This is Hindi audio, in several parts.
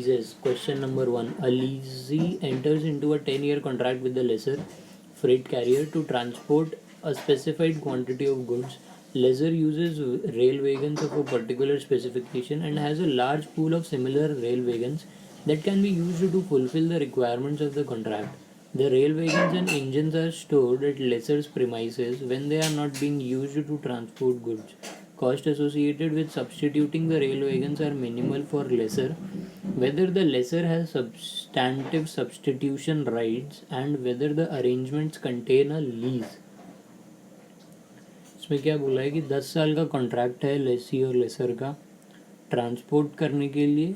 Says question number 1. A lessee enters into a 10-year contract with the lessor freight carrier to transport a specified quantity of goods. Lessor uses rail wagons of a particular specification and has a large pool of similar rail wagons that can be used to fulfill the requirements of the contract. The rail wagons and engines are stored at lessor's premises when they are not being used to transport goods. Costs associated with substituting the rail wagons are minimal for lessor. Whether the lessor has substantive substitution rights and whether the arrangements contain a lease. इसमें क्या बोला है कि 10 साल का कॉन्ट्रैक्ट है लेसी और लेसर का ट्रांसपोर्ट करने के लिए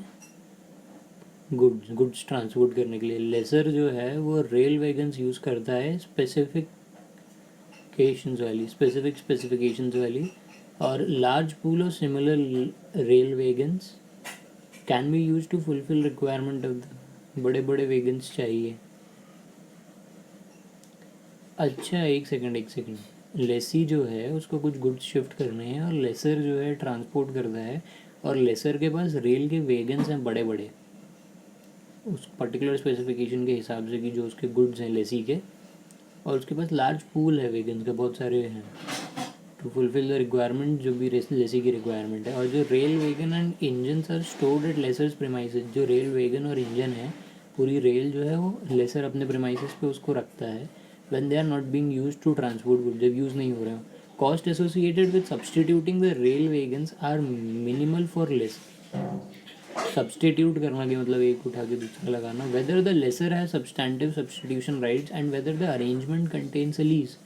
गुड्स ट्रांसपोर्ट करने के लिए लेसर जो है वो रेल वैगन्स यूज़ करता है स्पेसिफिकेशंस वाली और large pool of similar rail wagons can be use to fulfil requirement of the बड़े बड़े वैगन्स चाहिए. अच्छा एक सेकंड लेसी जो है उसको कुछ गुड्स शिफ्ट करने हैं और लेसर जो है ट्रांसपोर्ट करता है और लेसर के पास रेल के वैगन्स हैं बड़े बड़े उस पर्टिकुलर स्पेसिफिकेशन के हिसाब से कि जो उसके गुड्स हैं लेसी के और उसके पास लार्ज पूल है वैगन्स के बहुत सारे हैं टू फुलफिल द रिक्वायरमेंट जो भी लेसी की रिक्वायरमेंट है. और जो rail wagon and engine are stored at lessor's premises. जो रेल वैगन और इंजन है पूरी रेल जो है वो लेसर अपने प्रीमाइसेस पे उसको रखता है when they are not being used to transport good जब यूज़ नहीं हो रहे हो. Cost associated with substituting the rail wagons are minimal for less. Substitute करना के मतलब एक उठा के दूसरा लगाना. Whether the lessor has substantive substitution rights and whether the arrangement contains a lease.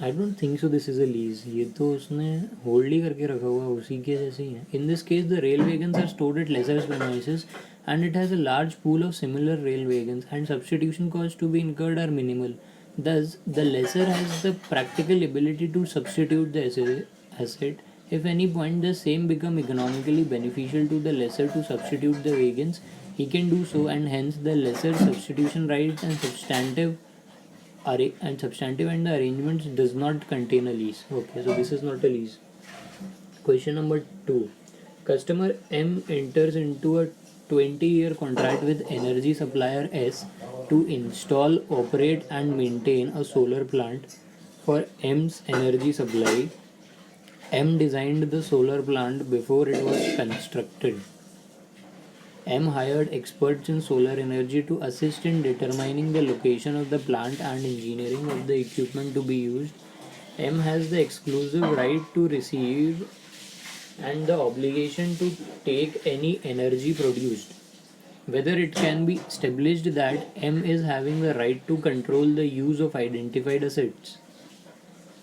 I don't think so this is a lease. ये तो उसने होल्ड ही करके रखा हुआ उसी के जैसे ही है. In this case the rail wagons are stored at lessor's premises and it has a large pool of similar rail wagons and substitution costs to be incurred are minimal. Thus, the lessor has the practical ability to substitute the asset. If any point the same become economically beneficial to the lessor to substitute the wagons, he can do so and hence the lessor substitution rights and substantive and the arrangements does not contain a lease. Okay, so this is not a lease. Question number 2. Customer M enters into a 20-year contract with energy supplier S to install, operate and maintain a solar plant for M's energy supply. M designed the solar plant before it was constructed. M hired experts in solar energy to assist in determining the location of the plant and engineering of the equipment to be used. M has the exclusive right to receive and the obligation to take any energy produced. Whether it can be established that M is having the right to control the use of identified assets.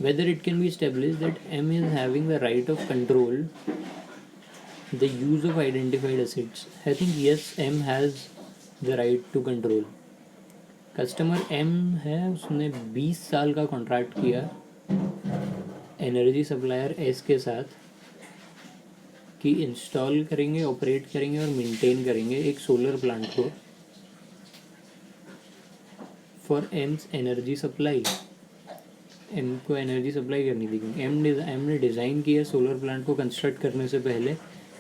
Whether it can be established that M is having the right of control the use of identified assets. I think yes, M has the right to control. Customer M है उसने 20 साल का कॉन्ट्रैक्ट किया एनर्जी सप्लायर S के साथ कि इंस्टॉल करेंगे, ऑपरेट करेंगे और मेंटेन करेंगे एक सोलर प्लांट को for M's energy supply. M को एनर्जी सप्लाई करनी थी क्योंकि एम ने डिज़ाइन किया सोलर प्लांट को कंस्ट्रक्ट करने से पहले.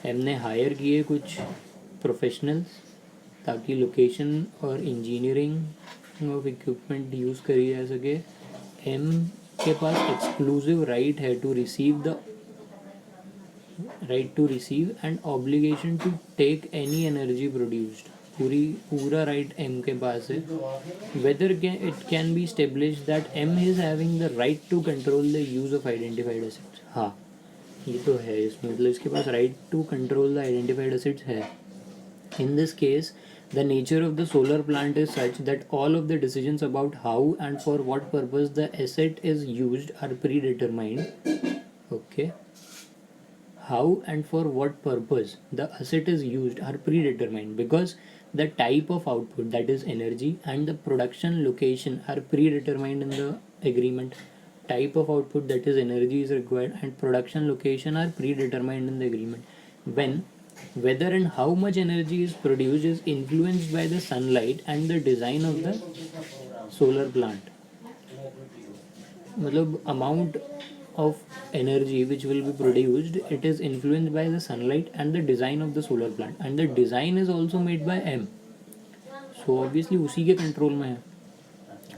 एम ने हायर किए कुछ प्रोफेशनल्स ताकि लोकेशन और इंजीनियरिंग ऑफ इक्विपमेंट यूज़ करी जा सके. एम के पास एक्सक्लूसिव राइट है to receive and obligation to take any energy produced. पूरा राइट एम के पास है. Whether it can be establish that M is having the right to control the use of identified assets. हाँ ये तो है इसमें मतलब इसके पास right to control the identified assets है. In this case the nature of the solar plant is such that all of the decisions about how and for what purpose the asset is used are predetermined. Okay, how and for what purpose the asset is used are predetermined because the type of output, that is energy, and the production location are predetermined in the agreement. Type of output, that is energy, is required and production location are predetermined in the agreement. When whether and how much energy is produced is influenced by the sunlight and the design of the solar plant. मतलब amount of energy which will be produced, it is influenced by the sunlight and the design of the solar plant, and the design is also made by M. So obviously उसी के control में है,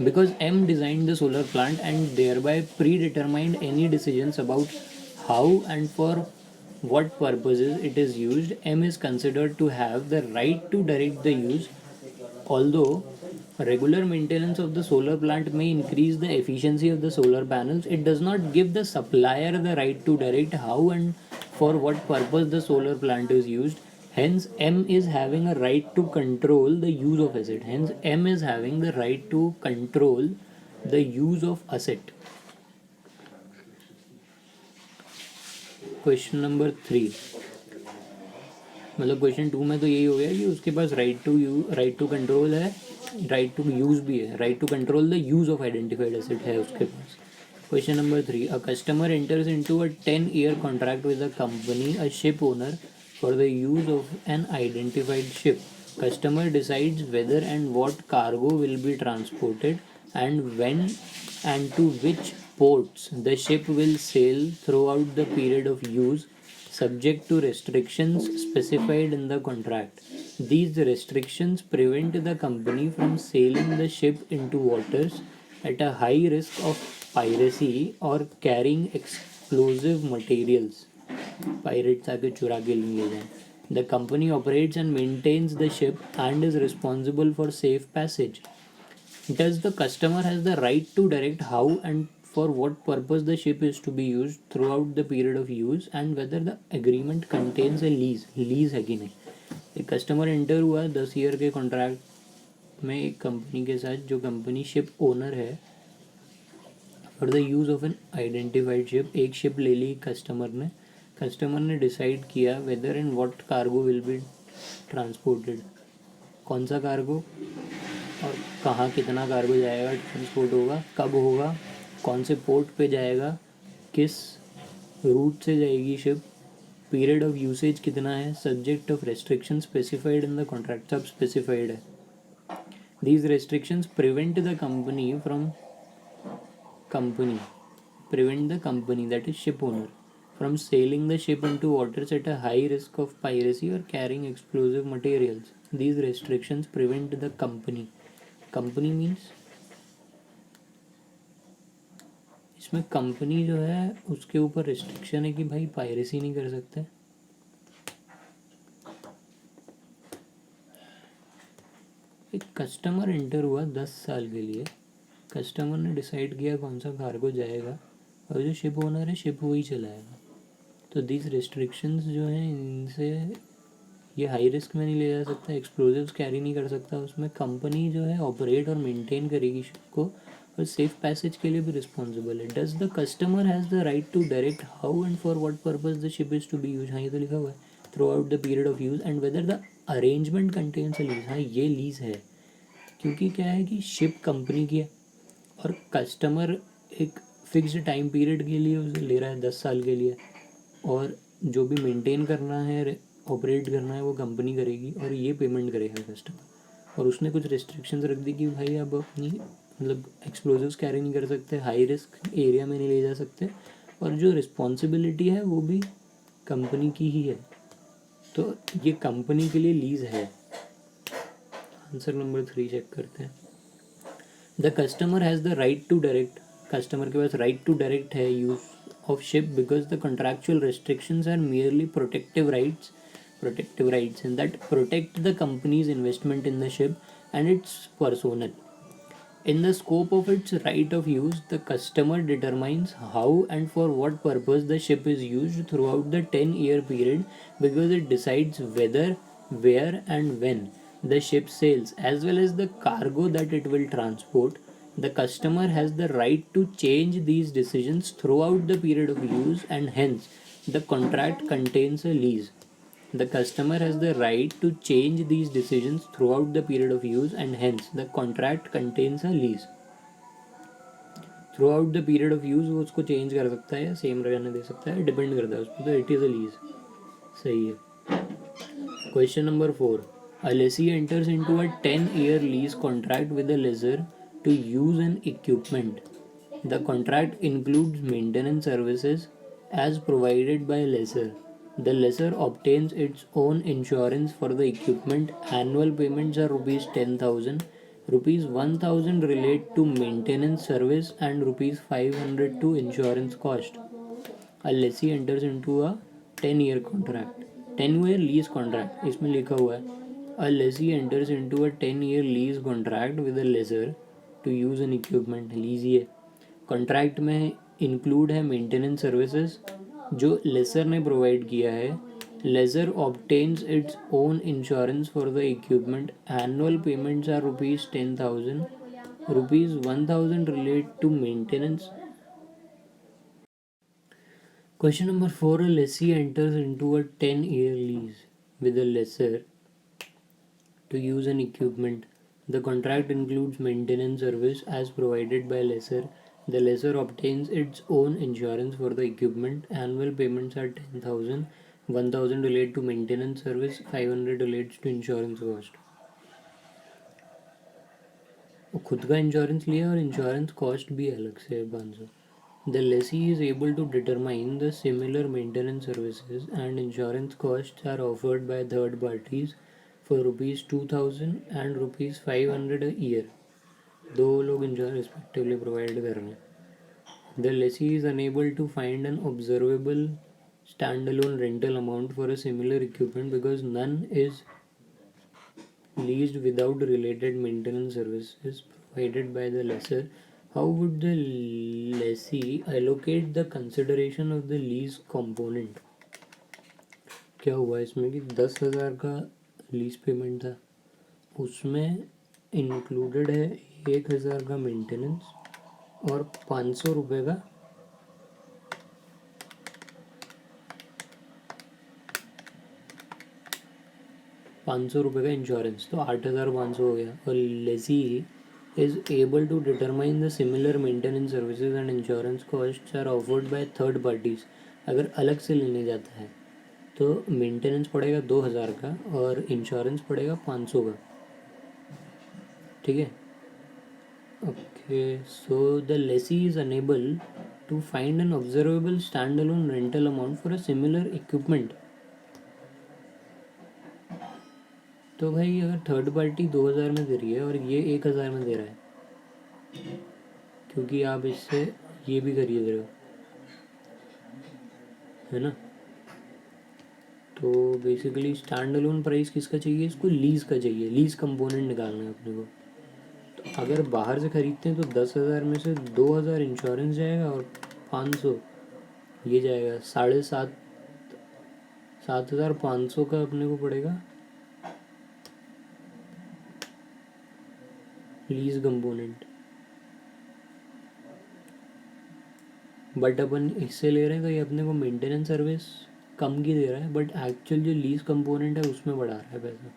because M designed the solar plant and thereby predetermined any decisions about how and for what purposes it is used. M is considered to have the right to direct the use. Although regular maintenance of the solar plant may increase the efficiency of the solar panels, it does not give the supplier the right to direct how and for what purpose the solar plant is used. Hence, M is having a right to control the use of asset. Hence, M is having the right to control the use of asset. Question number 3, मतलब क्वेश्चन 2 में तो यही हो गया कि उसके पास राइट टू कंट्रोल है, राइट टू यूज़ भी है, right to control the use of identified asset है उसके पास. Question number 3, a customer enters into a 10-year contract with a company, a ship owner, for the use of an identified ship. Customer decides whether and what cargo will be transported and when and to which ports the ship will sail throughout the period of use, subject to restrictions specified in the contract. These restrictions prevent the company from sailing the ship into waters at a high risk of piracy or carrying explosive materials. Pirates आके चुरा के लिए जाएं. The company operates and maintains the ship and is responsible for safe passage. Does the customer has the right to direct how and for what purpose the ship is to be used throughout the period of use, and whether the agreement contains a lease. Lease है कि नहीं. एक कस्टमर एंटर हुआ 10 ईयर के कॉन्ट्रैक्ट में एक कंपनी के साथ, जो कंपनी शिप ओनर है, for the use of an identified ship. एक शिप ले ली कस्टमर ने डिसाइड किया whether and what cargo will be transported, कौन सा कार्गो और कहाँ कितना कार्गो जाएगा, ट्रांसपोर्ट होगा, कब होगा, कौन से पोर्ट पे जाएगा, किस रूट से जाएगी शिप, पीरियड ऑफ यूसेज कितना है, subject of restriction specified in the contract, सब स्पेसिफाइड है. These restrictions prevent the company that is ship owner from sailing the ship into waters at a high risk of piracy or carrying explosive materials. These restrictions prevent the company means इसमें कंपनी जो है उसके ऊपर रिस्ट्रिक्शन है कि भाई पायरेसी नहीं कर सकते. एक कस्टमर एंटर हुआ 10 साल के लिए, कस्टमर ने डिसाइड किया कौन सा कार्गो जाएगा और जो शिप ओनर है शिप वही चलाएगा. तो दीज रिस्ट्रिक्शंस जो हैं इनसे ये हाई रिस्क में नहीं ले जा सकता, एक्सप्लोजिव्स कैरी नहीं कर सकता, उसमें कंपनी जो है ऑपरेट और मेंटेन करेगी शिप को और सेफ पैसेज के लिए भी रिस्पॉन्सिबल है. Does the customer has the right to direct how and for what purpose the ship is to be use. हाँ ये तो लिखा हुआ है. Throughout the period of use and whether the arrangement contains a lease. हाँ ये लीज है, क्योंकि क्या है कि शिप कंपनी की है और कस्टमर एक फिक्स्ड टाइम पीरियड के लिए उसे ले रहा है 10 साल के लिए, और जो भी मेंटेन करना है ऑपरेट करना है वो कंपनी करेगी और ये पेमेंट करेगा कस्टमर. और उसने कुछ रिस्ट्रिक्शंस रख दी कि भाई अब अपनी मतलब एक्सप्लोजिव्स कैरी नहीं कर सकते, हाई रिस्क एरिया में नहीं ले जा सकते, और जो रिस्पॉन्सिबिलिटी है वो भी कंपनी की ही है. तो ये कंपनी के लिए लीज है. आंसर नंबर 3 चेक करते हैं. The customer has the right to direct. Customer के पास राइट टू डायरेक्ट है use of ship because the contractual restrictions are merely protective rights and that protect the company's investment in the ship and its personnel. In the scope of its right of use, the customer determines how and for what purpose the ship is used throughout the 10-year period because it decides whether, where and when the ship sails as well as the cargo that it will transport. The customer has the right to change these decisions throughout the period of use and hence the contract contains a lease. The customer has the right to change these decisions throughout the period of use and hence the contract contains a lease. Throughout the period of use वो उसको चेंज कर सकता है या सेम रहने दे सकता है, डिपेंड करता है उस पर. तो इट इज़ अ लीज. सही है. Question number 4, a lessee enters into a 10-year lease contract with a lessor to use an equipment. The contract includes maintenance services as provided by lessor. The lessor obtains its own insurance for the equipment. Annual payments are rupees 10,000. Rupees 1,000 relate to maintenance service and rupees 500 to insurance cost. A lessee enters into a 10-year contract. 10-year lease contract इसमें लिखा हुआ है. A lessee enters into a 10-year lease contract with a lessor to use an equipment. लीजिए, कॉन्ट्रैक्ट में इंक्लूड है मेंटेनेंस सर्विसेज जो लेसर ने प्रोवाइड किया है. Lessor obtains its own insurance for the equipment. Annual payments are rupees 10,000. Rupees 1,000 relate to maintenance. Question number 4. A lessee enters into a 10-year lease with a lessor to use an equipment. The contract includes maintenance service as provided by lessor. The lessor obtains its own insurance for the equipment. Annual payments are 10,000. 1,000 relate to maintenance service. 500 relates to insurance cost. वो खुद का इंश्योरेंस लिया और इंश्योरेंस कॉस्ट भी अलग से है 500. The lessee is able to determine the similar maintenance services and insurance costs are offered by third parties for rupees 2,000 and rupees 500 a year. दो लोग इंश्योरेंस रिस्पेक्टिवली प्रोवाइड कर रहे हैं. The lessee is unable to find an observable standalone rental amount for a similar equipment because none is leased without related maintenance services provided by the lessor. How would the lessee allocate the consideration of the lease component? क्या हुआ इसमें कि 10,000 का लीज पेमेंट था, उसमें इंक्लूडेड है 1,000 का मेंटेनेंस और 500 रुपये का इंश्योरेंस. तो 8,500 हो गया. और Lesi is able to determine the similar maintenance services and insurance costs are offered by third parties. अगर अलग से लेने जाता है तो मेंटेनेंस पड़ेगा 2,000 का और इंश्योरेंस पड़ेगा 500 का. ठीक है. Okay, so the lessee is unable to find an observable stand alone rental amount for a similar equipment. तो भाई अगर थर्ड पार्टी 2,000 में दे रही है और ये 1,000 में दे रहा है, क्योंकि आप इससे ये भी खरीद रहे हो, है ना. तो बेसिकली स्टैंड अलोन प्राइस किसका चाहिए, इसको लीज़ का चाहिए. लीज़ कंपोनेंट निकालना है अपने को. तो अगर बाहर से खरीदते हैं तो 10,000 में से 2,000 इंश्योरेंस जाएगा और 500 ये जाएगा. 7,500 का अपने को पड़ेगा लीज कंपोनेंट. बट अपन इससे ले रहे हैं तो ये अपने को मेंटेनेंस सर्विस कम की दे रहा है, बट एक्चुअल जो लीज कंपोनेंट है उसमें बढ़ा रहा है पैसा.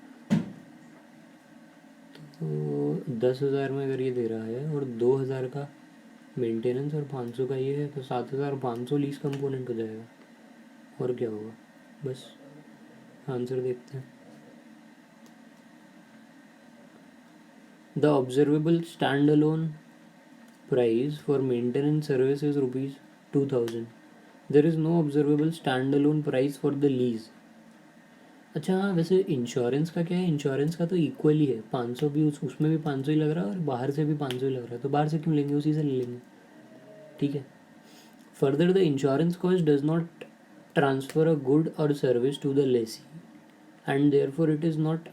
तो 10,000 में अगर ये दे रहा है और 2,000 का मेंटेनेंस और 500 का ये है तो 7,500 लीज कंपोनेंट हो जाएगा. और क्या होगा, बस आंसर देखते हैं. The observable standalone price for maintenance service is rupees 2,000. There is no observable standalone price for the lease. अच्छा हाँ, वैसे इंश्योरेंस का क्या है, इंश्योरेंस का तो इक्वल ही है. 500 भी उसमें भी 500 ही लग रहा है और बाहर से भी 500 ही लग रहा है. तो बाहर से क्यों लेंगे, उसी से ले लेंगे. ठीक है. Further the insurance cost does not transfer a good or service to the lessee and therefore it is not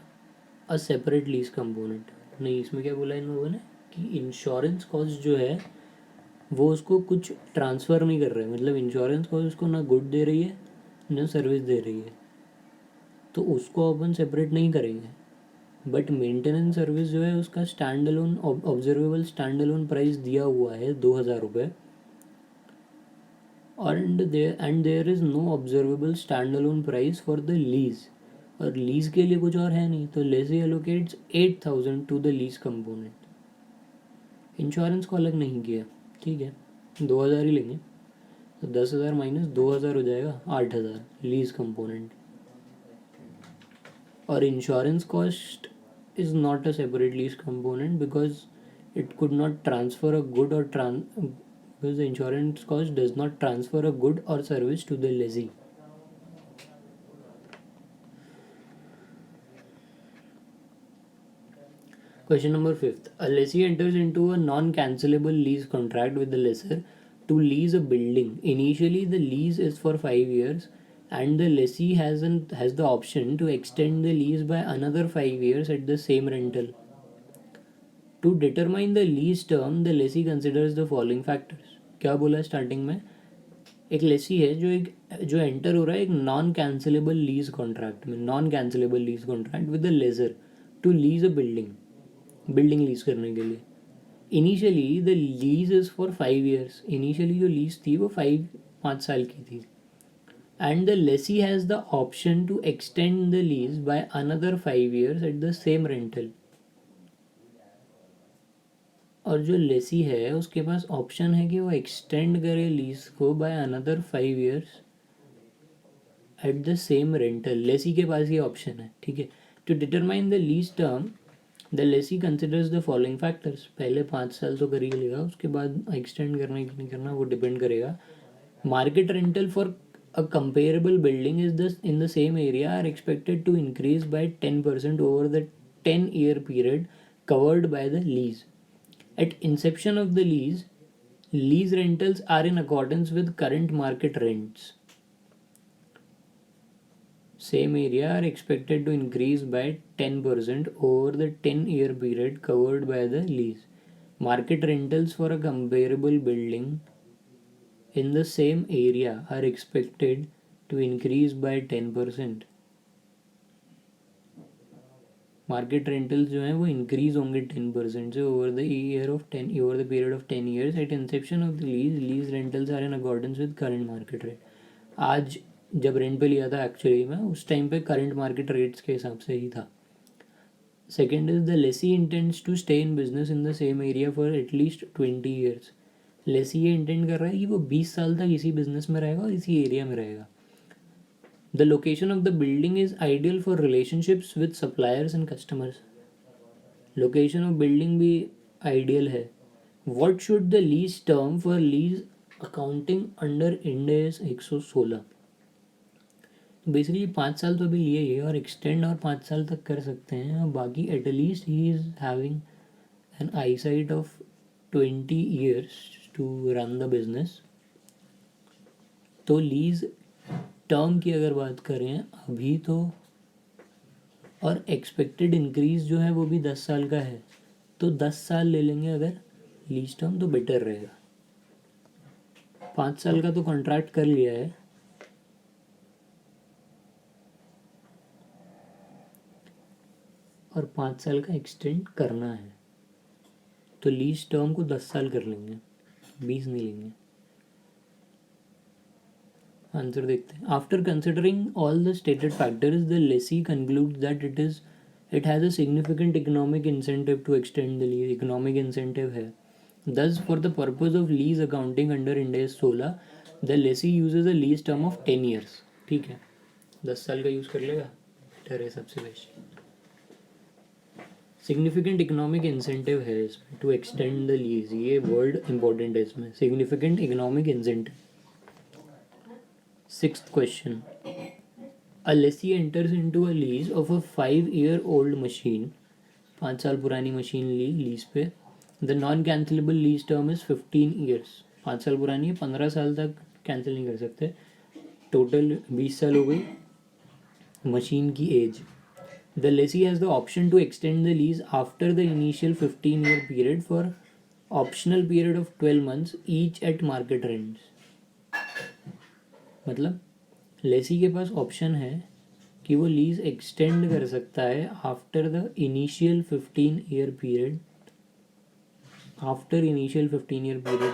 a separate lease component. नहीं, इसमें क्या बोला इन लोगों ने कि इंश्योरेंस कॉस्ट जो है वो उसको कुछ ट्रांसफ़र नहीं कर रहे हैं. मतलब इंश्योरेंस कॉस्ट उसको ना गुड दे रही है ना सर्विस दे रही है, तो उसको अपन सेपरेट नहीं करेंगे. बट मेंटेनेंस सर्विस जो है उसका stand alone observable stand alone price दिया हुआ है 2,000 रुपये. And there is no observable stand alone price for the lease. और लीज के लिए कुछ और है नहीं, तो lessee allocates 8,000 to the lease component. Insurance को अलग नहीं किया. ठीक है, 2,000 ही लेंगे. तो 10,000 माइनस 2,000 हो जाएगा 8,000 लीज कंपोनेंट. और insurance cost is not a separate lease component because it could not transfer a good और because the insurance cost does not transfer a good or service to the lessee. Question number 5. A lessee enters into a non-cancellable lease contract with the lessor to lease a building. Initially, the lease is for 5 years, and the lessee has the option to extend the lease by another 5 years at the same rental. To determine the lease term, the lessee considers the following factors. क्या बोला स्टार्टिंग में? एक लेसी है जो एंटर हो रहा है एक नॉन कैंसिलेबल लीज कॉन्ट्रैक्ट में, non cancellable lease contract with the lessor to lease a building lease करने के लिए. Initially the lease is for 5 years. Initially जो लीज थी वो 5 साल की थी. And the lessee has the option to extend the lease by another 5 years at the same rental. और जो लेसी है उसके पास ऑप्शन है कि वो एक्सटेंड करे लीज को by another 5 years at the same rental. Lessee के पास ये ऑप्शन है. ठीक है. To determine the lease term the lessee considers the following factors. पहले 5 साल तो कर ही लेगा, उसके बाद एक्सटेंड करना कि नहीं करना वो डिपेंड करेगा. Market rental for a comparable building in the same area are expected to increase by 10% over the 10-year period covered by the lease. At inception of the lease rentals are in accordance with current market rents. Same area are expected to increase by 10% over the 10-year period covered by the lease. Market rentals for a comparable building in the same area are expected to increase by 10%. Market rentals जो हैं वो इंक्रीज होंगे 10% से over the period of 10 years. At inception of the lease rentals are in accordance with current market rate. आज जब रेंट पे लिया था एक्चुअली में उस टाइम पे करंट मार्केट रेट्स के हिसाब से ही था. Second is the lessee intends to stay in business in the same area for at least 20 years. Lessee ये इंटेंड कर रहा है कि वो 20 साल तक इसी बिजनेस में रहेगा और इसी एरिया में रहेगा. The location of the building is ideal for relationships with suppliers and customers. Location of building भी आइडियल है. What should the lease term for lease accounting under Ind AS 116. Basically 5 साल तो अभी लिए ही और एक्सटेंड और 5 साल तक कर सकते हैं. और बाकी at least he is having an eye sight of 20 years to run the business. तो लीज टर्म की अगर बात करें अभी तो, और एक्सपेक्टेड इंक्रीज जो है वो भी 10 साल का है, तो 10 साल ले लेंगे अगर लीज टर्म तो बेटर रहेगा. 5 साल का तो कॉन्ट्रैक्ट कर लिया है, और 5 साल का एक्सटेंड करना है, तो लीज टर्म को 10 साल कर लेंगे, 20 नहीं लेंगे. आंसर देखते हैं. After considering all the stated factors the lessee concludes that it has a significant economic incentive to extend the lease. Economic incentive है. Thus, for the purpose of lease accounting under Ind AS 16, the lessee uses a lease term of 10 years. ठीक है, 10 साल का यूज़ कर लेगा, बेटर है सबसे बेस्ट. सिग्निफिकेंट इकोनॉमिक इंसेंटिव है इसमें टू एक्सटेंड द लीज. ये वर्ड इंपॉर्टेंट है इसमें, significant economic incentive. 6th question. A lessee enters into a lease of a 5-year-old machine. 5 साल पुरानी मशीन ली लीज पे. The non cancellable lease term is 15 years. 5 साल पुरानी है, 15 साल तक कैंसिल नहीं कर सकते. टोटल 20 साल हो गई मशीन की age. The lessee has the option to extend the lease after the initial 15-year period for optional period of 12 months each at market rents. मतलब लेसी के पास ऑप्शन है कि वो लीज एक्सटेंड कर सकता है आफ्टर इनिशियल 15-year पीरियड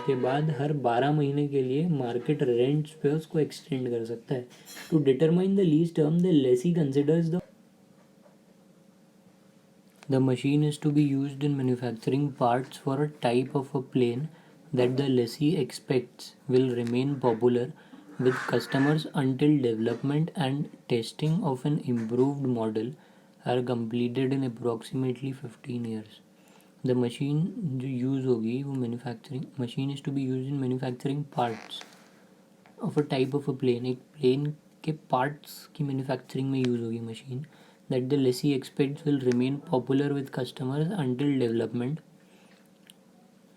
के बाद हर 12 महीने के लिए मार्केट रेंट्स पे उसको एक्सटेंड कर सकता है. To determine the lease term the lessee considers the machine is to be used in manufacturing parts for a type of a plane that the lessee expects will remain popular with customers until development and testing of an improved model are completed in approximately 15 years. The machine जो यूज़ होगी वो manufacturing machine is to be use in manufacturing parts of a type of a plane, एक प्लेन के पार्ट्स की मैन्युफैक्चरिंग में यूज़ होगी machine, that the lessee expects will remain popular with customers until development.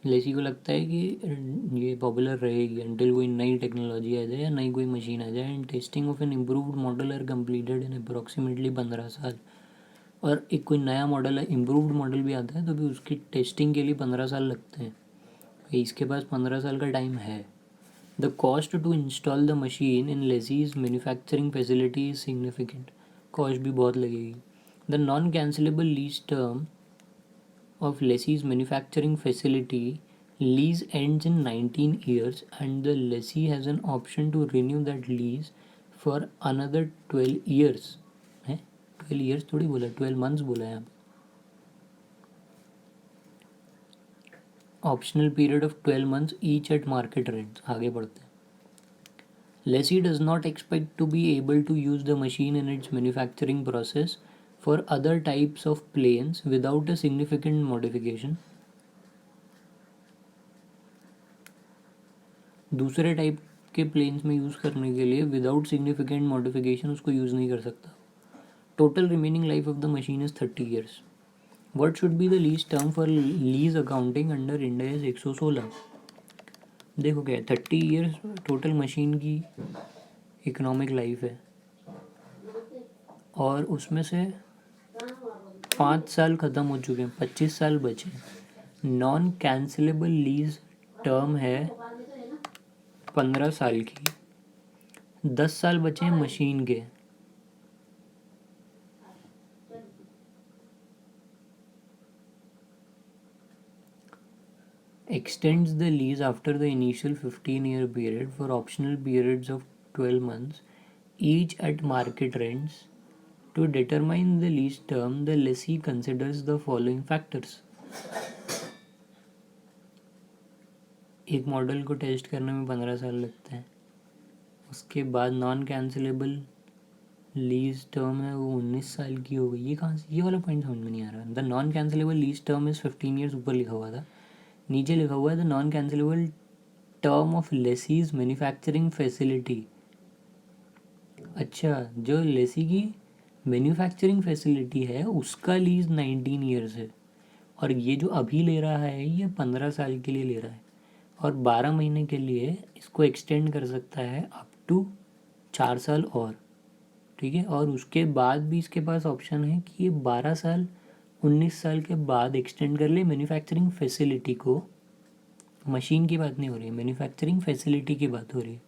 Lessee को लगता है कि ये पॉपुलर रहेगी अंटिल कोई नई टेक्नोलॉजी आ जाए या नई कोई मशीन आ जाए, and testing of an improved model are completed in approximately 15 साल। और एक कोई नया मॉडल है, इम्प्रूव्ड मॉडल भी आता है तो भी उसकी टेस्टिंग के लिए 15 साल लगते हैं। इसके पास 15 साल का टाइम है। The cost to install the machine in lessee's manufacturing facility is significant, cost भी बहुत लगेगी। The non cancellable lease term of lessee's manufacturing facility lease ends in 19 years, and the lessee has an option to renew that lease for another 12 years. है 12 years थोड़ी बोला, 12 months बोला है। Optional period of 12 months each at market rents। आगे बढ़ते हैं। Lessee does not expect to be able to use the machine in its manufacturing process for other types of planes without a significant modification। दूसरे टाइप के प्लेन्स में यूज़ करने के लिए विदाउट सिग्निफिकेंट मॉडिफिकेशन उसको यूज़ नहीं कर सकता। Total remaining life of the machine is 30 years. What should be the lease term for lease accounting under India's 116। देखो क्या है, 30 ईयर्स टोटल मशीन की इकोनॉमिक लाइफ है, और उसमें से 5 साल ख़त्म हो चुके हैं, 25 साल बचे। नॉन कैंसिलेबल लीज टर्म है 15 साल की, 10 साल बचे हैं मशीन के। Extends the lease after the initial 15-year period for optional periods of 12 months, each at market rents. To determine the lease term, the lessee considers the following factors. एक मॉडल को टेस्ट करने में 15 साल लगते हैं, उसके बाद नॉन कैंसिलेबल लीज टर्म है वो 19 साल की हो गई। ये कहाँ से, ये वाला पॉइंट समझ में नहीं आ रहा। The non cancellable lease term is 15 years, ऊपर लिखा हुआ था, नीचे लिखा हुआ है the non cancellable term of lessee's manufacturing facility. अच्छा, जो लेसी की मैन्युफैक्चरिंग फैसिलिटी है उसका लीज 19 ईयर्स है, और ये जो अभी ले रहा है ये 15 साल के लिए ले रहा है, और 12 महीने के लिए इसको एक्सटेंड कर सकता है अप टू 4 साल और। ठीक है, और उसके बाद भी इसके पास ऑप्शन है कि ये 12 साल 19 साल के बाद एक्सटेंड कर ले मैन्युफैक्चरिंग फैसिलिटी को। मशीन की बात नहीं हो रही है, मैन्युफैक्चरिंग फैसिलिटी की बात हो रही है।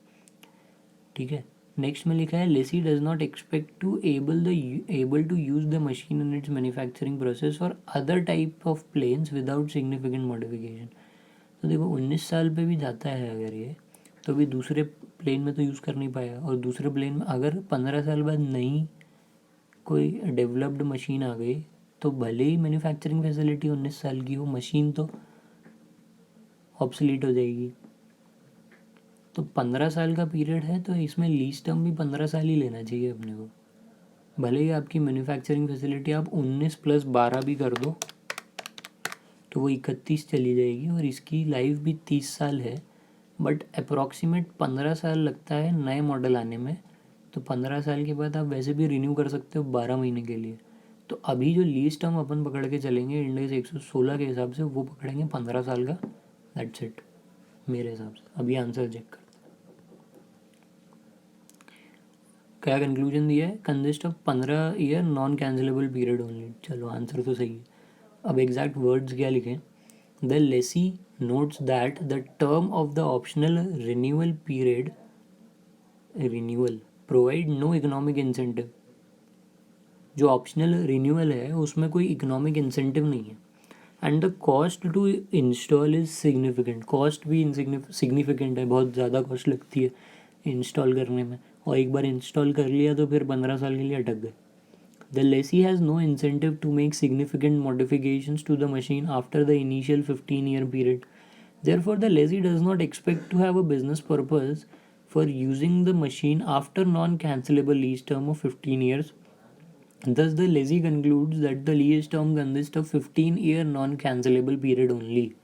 ठीक है, नेक्स्ट में लिखा है lessee does not expect to able to use the machine in its manufacturing process or other type of plants without significant modification. तो देखो 19 साल पे भी जाता है अगर ये, तो भी दूसरे प्लेन में तो यूज़ कर नहीं पाएगा, और दूसरे प्लेन में अगर 15 साल बाद नई कोई डेवलप्ड मशीन आ गई तो भले ही मैन्युफैक्चरिंग फैसिलिटी 19 साल की हो, मशीन तो ऑब्सलीट हो जाएगी। तो 15 साल का पीरियड है तो इसमें लीज टर्म भी 15 साल ही लेना चाहिए अपने को। भले ही आपकी मैन्युफैक्चरिंग फैसिलिटी आप 19 + 12 भी कर दो तो वो 31 चली जाएगी, और इसकी लाइफ भी 30 साल है, बट अप्रॉक्सीमेट 15 साल लगता है नए मॉडल आने में। तो 15 साल के बाद आप वैसे भी रिन्यू कर सकते हो 12 महीने के लिए। तो अभी जो लीज टर्म अपन पकड़ के चलेंगे इंडेक्स 116 के हिसाब से, वो पकड़ेंगे 15 साल का। दैट्स इट मेरे हिसाब से। अभी आंसर चेक कर, क्या कंक्लूजन दिया है, consist of 15 year non cancellable period only. चलो आंसर तो सही है। अब एग्जैक्ट वर्ड्स क्या लिखें, the lessee notes that the term of the optional renewal provide no economic incentive. जो ऑप्शनल रिन्यूअल है उसमें कोई इकोनॉमिक इंसेंटिव नहीं है, and the cost to install is significant. Cost भी सिग्निफिकेंट है, बहुत ज़्यादा कॉस्ट लगती है इंस्टॉल करने में, और एक बार इंस्टॉल कर लिया तो फिर 15 साल के लिए अटक गए। The lessee has no incentive to make significant modifications to the machine after the initial 15-year period. Therefore, the lessee does not expect to have a business purpose for using the machine after non-cancelable lease term of 15 years. Thus, the lessee concludes that the lease term consists of 15-year non-cancellable period only.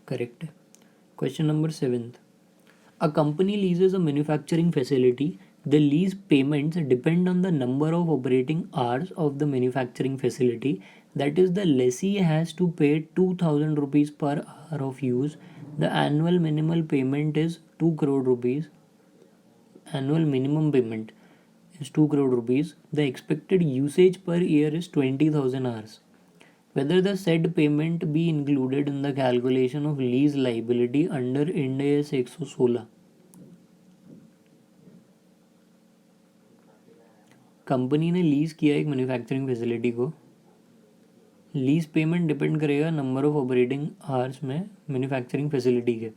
Correct. Question number 7. A company leases a manufacturing facility. The lease payments depend on the number of operating hours of the manufacturing facility. That is, the lessee has to pay 2000 rupees per hour of use. The annual minimal payment is 2 crore rupees. Annual minimum payment is 2 crore rupees. The expected usage per year is 20,000 hours. Whether the said payment be included in the calculation of lease liability under Ind AS 116. Company ने लीज़ किया एक मैन्युफैक्चरिंग फैसिलिटी को. लीज़ पेमेंट डिपेंड करेगा नंबर ऑफ ऑपरेटिंग आवर्स में मैन्युफैक्चरिंग फैसिलिटी के,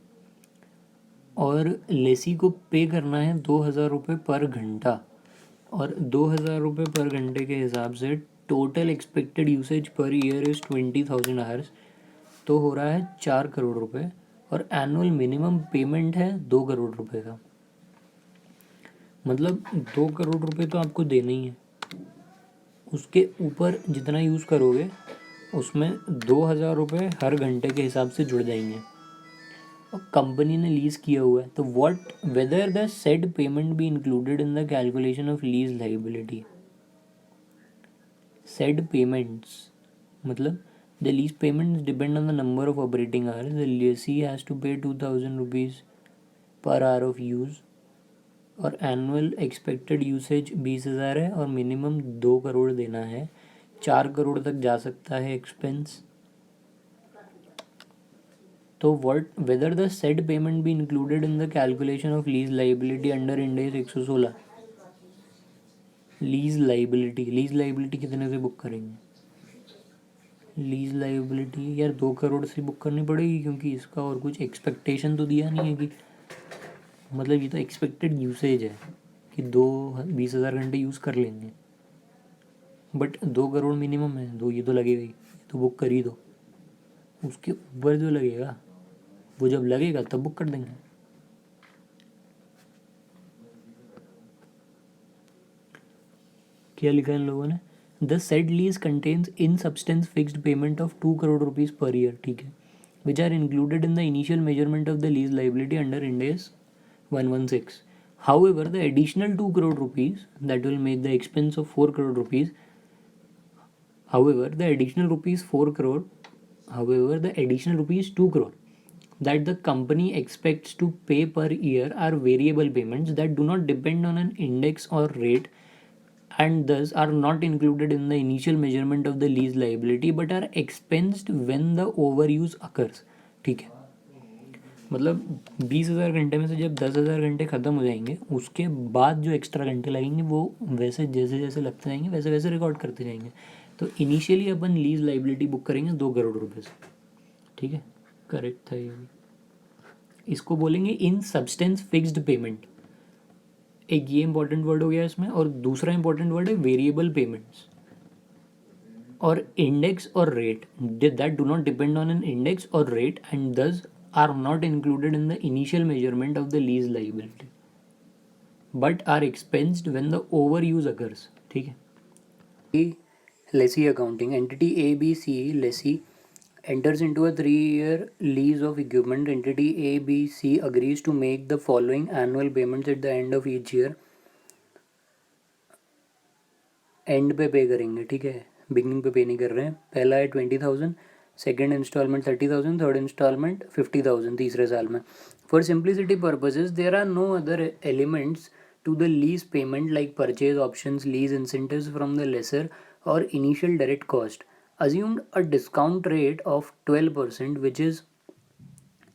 और लेसी को पे करना है 2000 रुपये पर घंटा, और 2000 रुपये पर घंटे के हिसाब से total expected usage per year is 20,000 hours, तो हो रहा है 4 करोड़ रुपये, और एनुअल मिनिमम पेमेंट है 2 करोड़ रुपये का. मतलब 2 करोड़ रुपये तो आपको देना ही है. उसके ऊपर जितना यूज़ करोगे उसमें 2000 रुपये हर घंटे के हिसाब से जुड़ जाएंगे, और कंपनी ने लीज़ किया हुआ है. तो what whether the said payment be included in the calculation of lease liability. Said payments मतलब the lease payments depend on the number of operating hours. The lessee has to pay 2000 rupees per hour of use, और एनुअल एक्सपेक्टेड यूसेज 20,000 है, और मिनिमम 2 करोड़ देना है. 4 करोड़ तक जा सकता है एक्सपेंस. तो what whether the said payment be included in the calculation of lease liability under Ind AS 116. Lease liability कितने से बुक करेंगे? लीज लाइबिलिटी यार 2 करोड़ से बुक करनी पड़ेगी, क्योंकि इसका और कुछ एक्सपेक्टेशन तो दिया नहीं है कि, मतलब ये तो एक्सपेक्टेड यूसेज है कि 20,000 घंटे यूज़ कर लेंगे, बट 2 करोड़ मिनिमम है. दो ये तो लगेगा ही, तो बुक कर ही दो. उसके ऊपर जो लगेगा वो जब लगेगा तब बुक कर देंगे. क्या लिखा है इन लोगों ने? The said lease contains in substance fixed payment of 2 crore rupees per year. ठीक है, which are included in the initial measurement of the lease liability under Ind AS 116. However, the additional 2 crore rupees that will make the expense of 4 crore rupees. However, the additional rupees 2 crore that the company expects to pay per year are variable payments that do not depend on an index or rate, and thus are not included in the initial measurement of the lease liability but are expensed when the overuse occurs. ठीक है, मतलब 20,000 घंटे में से जब 10,000 घंटे ख़त्म हो जाएंगे, उसके बाद जो एक्स्ट्रा घंटे लगेंगे वो वैसे जैसे जैसे लगते जाएंगे वैसे वैसे रिकॉर्ड करते जाएंगे. तो इनिशियली अपन लीज लाइबिलिटी बुक करेंगे 2 करोड़ रुपये से. ठीक है, करेक्ट था ये भी. इसको बोलेंगे इन सब्सटेंस फिक्स्ड पेमेंट. एक ये इंपॉर्टेंट वर्ड हो गया इसमें, और दूसरा इंपॉर्टेंट वर्ड है वेरिएबल पेमेंट्स और इंडेक्स और rate that do not depend on an index और रेट एंड दस are not included in the initial measurement of the lease liability but are expensed when the overuse occurs. ठीक है. Lessee accounting. Entity ABC lessee enters into a 3-year lease of equipment. Entity ABC agrees to make the following annual payments at the end of each year. And पे पे करेंगे. ठीक है, बिगनिंग पे पे नहीं कर रहे हैं. पहला है 20,000, सेकेंड इंस्टॉलमेंट 30,000, थर्ड इंस्टॉलमेंट 50,000 तीसरे साल में. For simplicity purposes there are no other elements to the lease payment like purchase options, lease incentives from the lessor or initial direct cost. assumed a discount rate of 12%, which is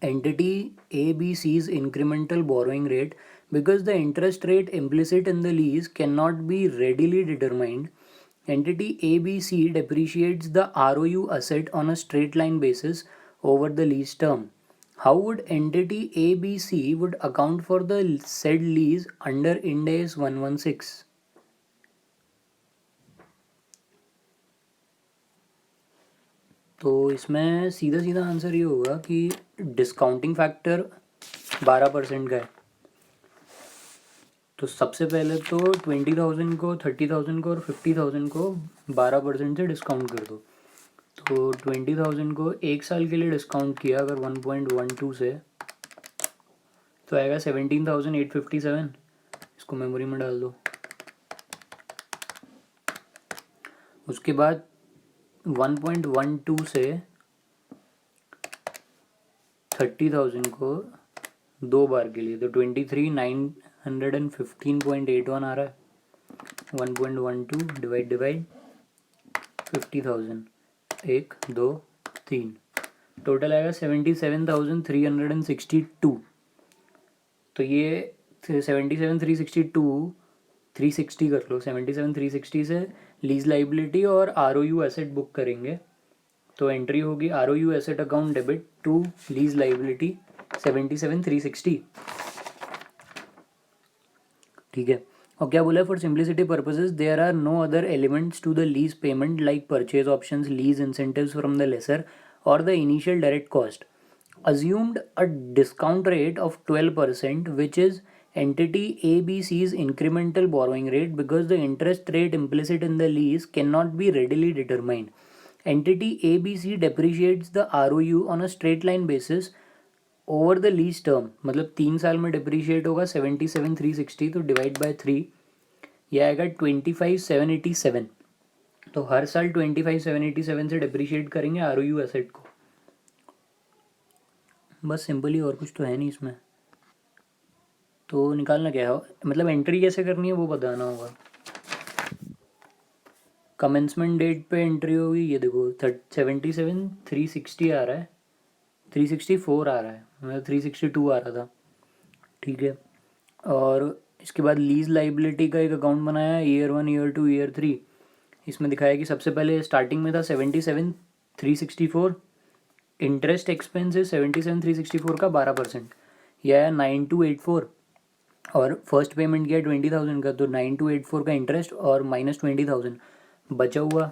entity ABC's incremental borrowing rate. Because the interest rate implicit in the lease cannot be readily determined, entity ABC depreciates the ROU asset on a straight line basis over the lease term. How would entity ABC would account for the said lease under Ind AS 116? तो इसमें सीधा सीधा आंसर ये होगा कि डिस्काउंटिंग फैक्टर 12% का है. तो सबसे पहले तो 20,000 को, 30,000 को और 50,000 को 12% से डिस्काउंट कर दो। तो 20,000 को एक साल के लिए डिस्काउंट किया अगर 1.12 से, तो आएगा 17,857। इसको मेमोरी में डाल दो। उसके बाद 1.12 से 30,000 को 2 बार के लिए, तो 23,915.81 आ रहा है। 1.12 डिवाइड 50,000, 1 2 3, टोटल आएगा 77,362। तो ये 77,362 360 कर लो। 77,360 से लीज लाइबिलिटी और ROU एसेट बुक करेंगे, तो एंट्री होगी ROU asset account debit to lease liability 77,360। ठीक है। और क्या बोला है, for simplicity purposes there are no other elements to the lease payment like purchase options, lease incentives from the lessor or the initial direct cost. Assumed a discount rate of 12%, which is entity ABC's incremental borrowing rate, because the interest rate implicit in the lease cannot be readily determined. Entity ABC depreciates the ROU on a straight line basis over the lease term, मतलब 3 साल में depreciate होगा 77,360, तो डिवाइड बाय 3, यह आएगा 25,787। तो हर साल 25,787 से डिप्रिशिएट करेंगे ROU एसेट को। बस सिंपल ही, और कुछ तो है नहीं इसमें। तो निकालना क्या है, मतलब एंट्री कैसे करनी है वो बताना होगा। कमेंसमेंट डेट पे एंट्री होगी, ये देखो 77,360 आ रहा है, 364 आ रहा है, मतलब 362 आ रहा था। ठीक है। और इसके बाद लीज लाइबिलिटी का एक अकाउंट बनाया, ईयर 1 ईयर 2 ईयर 3। इसमें दिखाया कि सबसे पहले स्टार्टिंग में था 77,364, इंटरेस्ट एक्सपेंस है 77,364 का 12%, यह है 9,284, और फर्स्ट पेमेंट किया 20,000 का, तो 9,284 का इंटरेस्ट और माइनस 20,000, बचा हुआ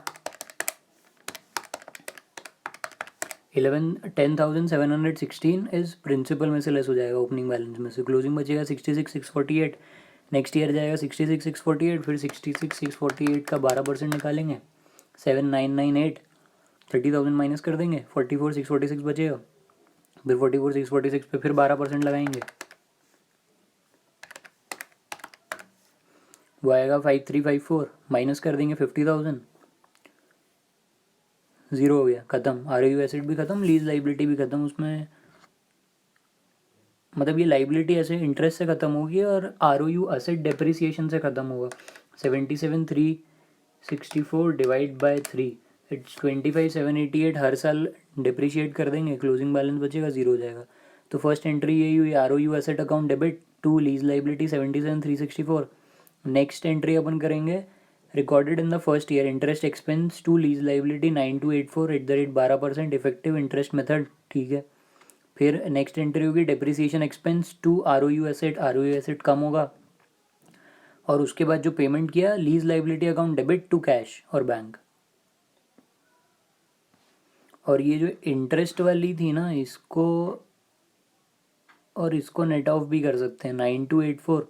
10,716 इज प्रिंसिपल में से लेस हो जाएगा ओपनिंग बैलेंस में से। क्लोजिंग बचेगा 66,648, नेक्स्ट ईयर जाएगा 66,648, फिर 66,648 का 12% निकालेंगे 7,998, 30,000 माइनस कर देंगे, 44,646 बचेगा, फिर 44,646 पे फिर 12% लगाएंगे, वो आएगा 5,354, माइनस कर देंगे 50,000, ज़ीरो हो गया, ख़त्म। ROU एसेट भी ख़त्म, लीज लाइबिलिटी भी ख़त्म। उसमें मतलब ये लाइबिलिटी ऐसे इंटरेस्ट से ख़त्म होगी और ROU एसेट डेप्रिसिएशन से ख़त्म होगा। 77,364 डिवाइड बाय 3, इट्स 25,788, हर साल डिप्रिशिएट कर देंगे, क्लोजिंग बैलेंस बचेगा, ज़ीरो हो जाएगा। तो फर्स्ट एंट्री यही हुई, ROU asset account debit to lease liability 77,364। Next entry अपन करेंगे, recorded in the first year, interest expense to lease liability 9,284 @ 12% effective interest method. ठीक है। फिर नेक्स्ट एंट्री होगी depreciation expense to ROU asset, ROU asset कम होगा, और उसके बाद जो पेमेंट किया lease liability account debit to cash और बैंक। और ये जो इंटरेस्ट वाली थी ना, इसको और इसको नेट ऑफ भी कर सकते हैं, 9,284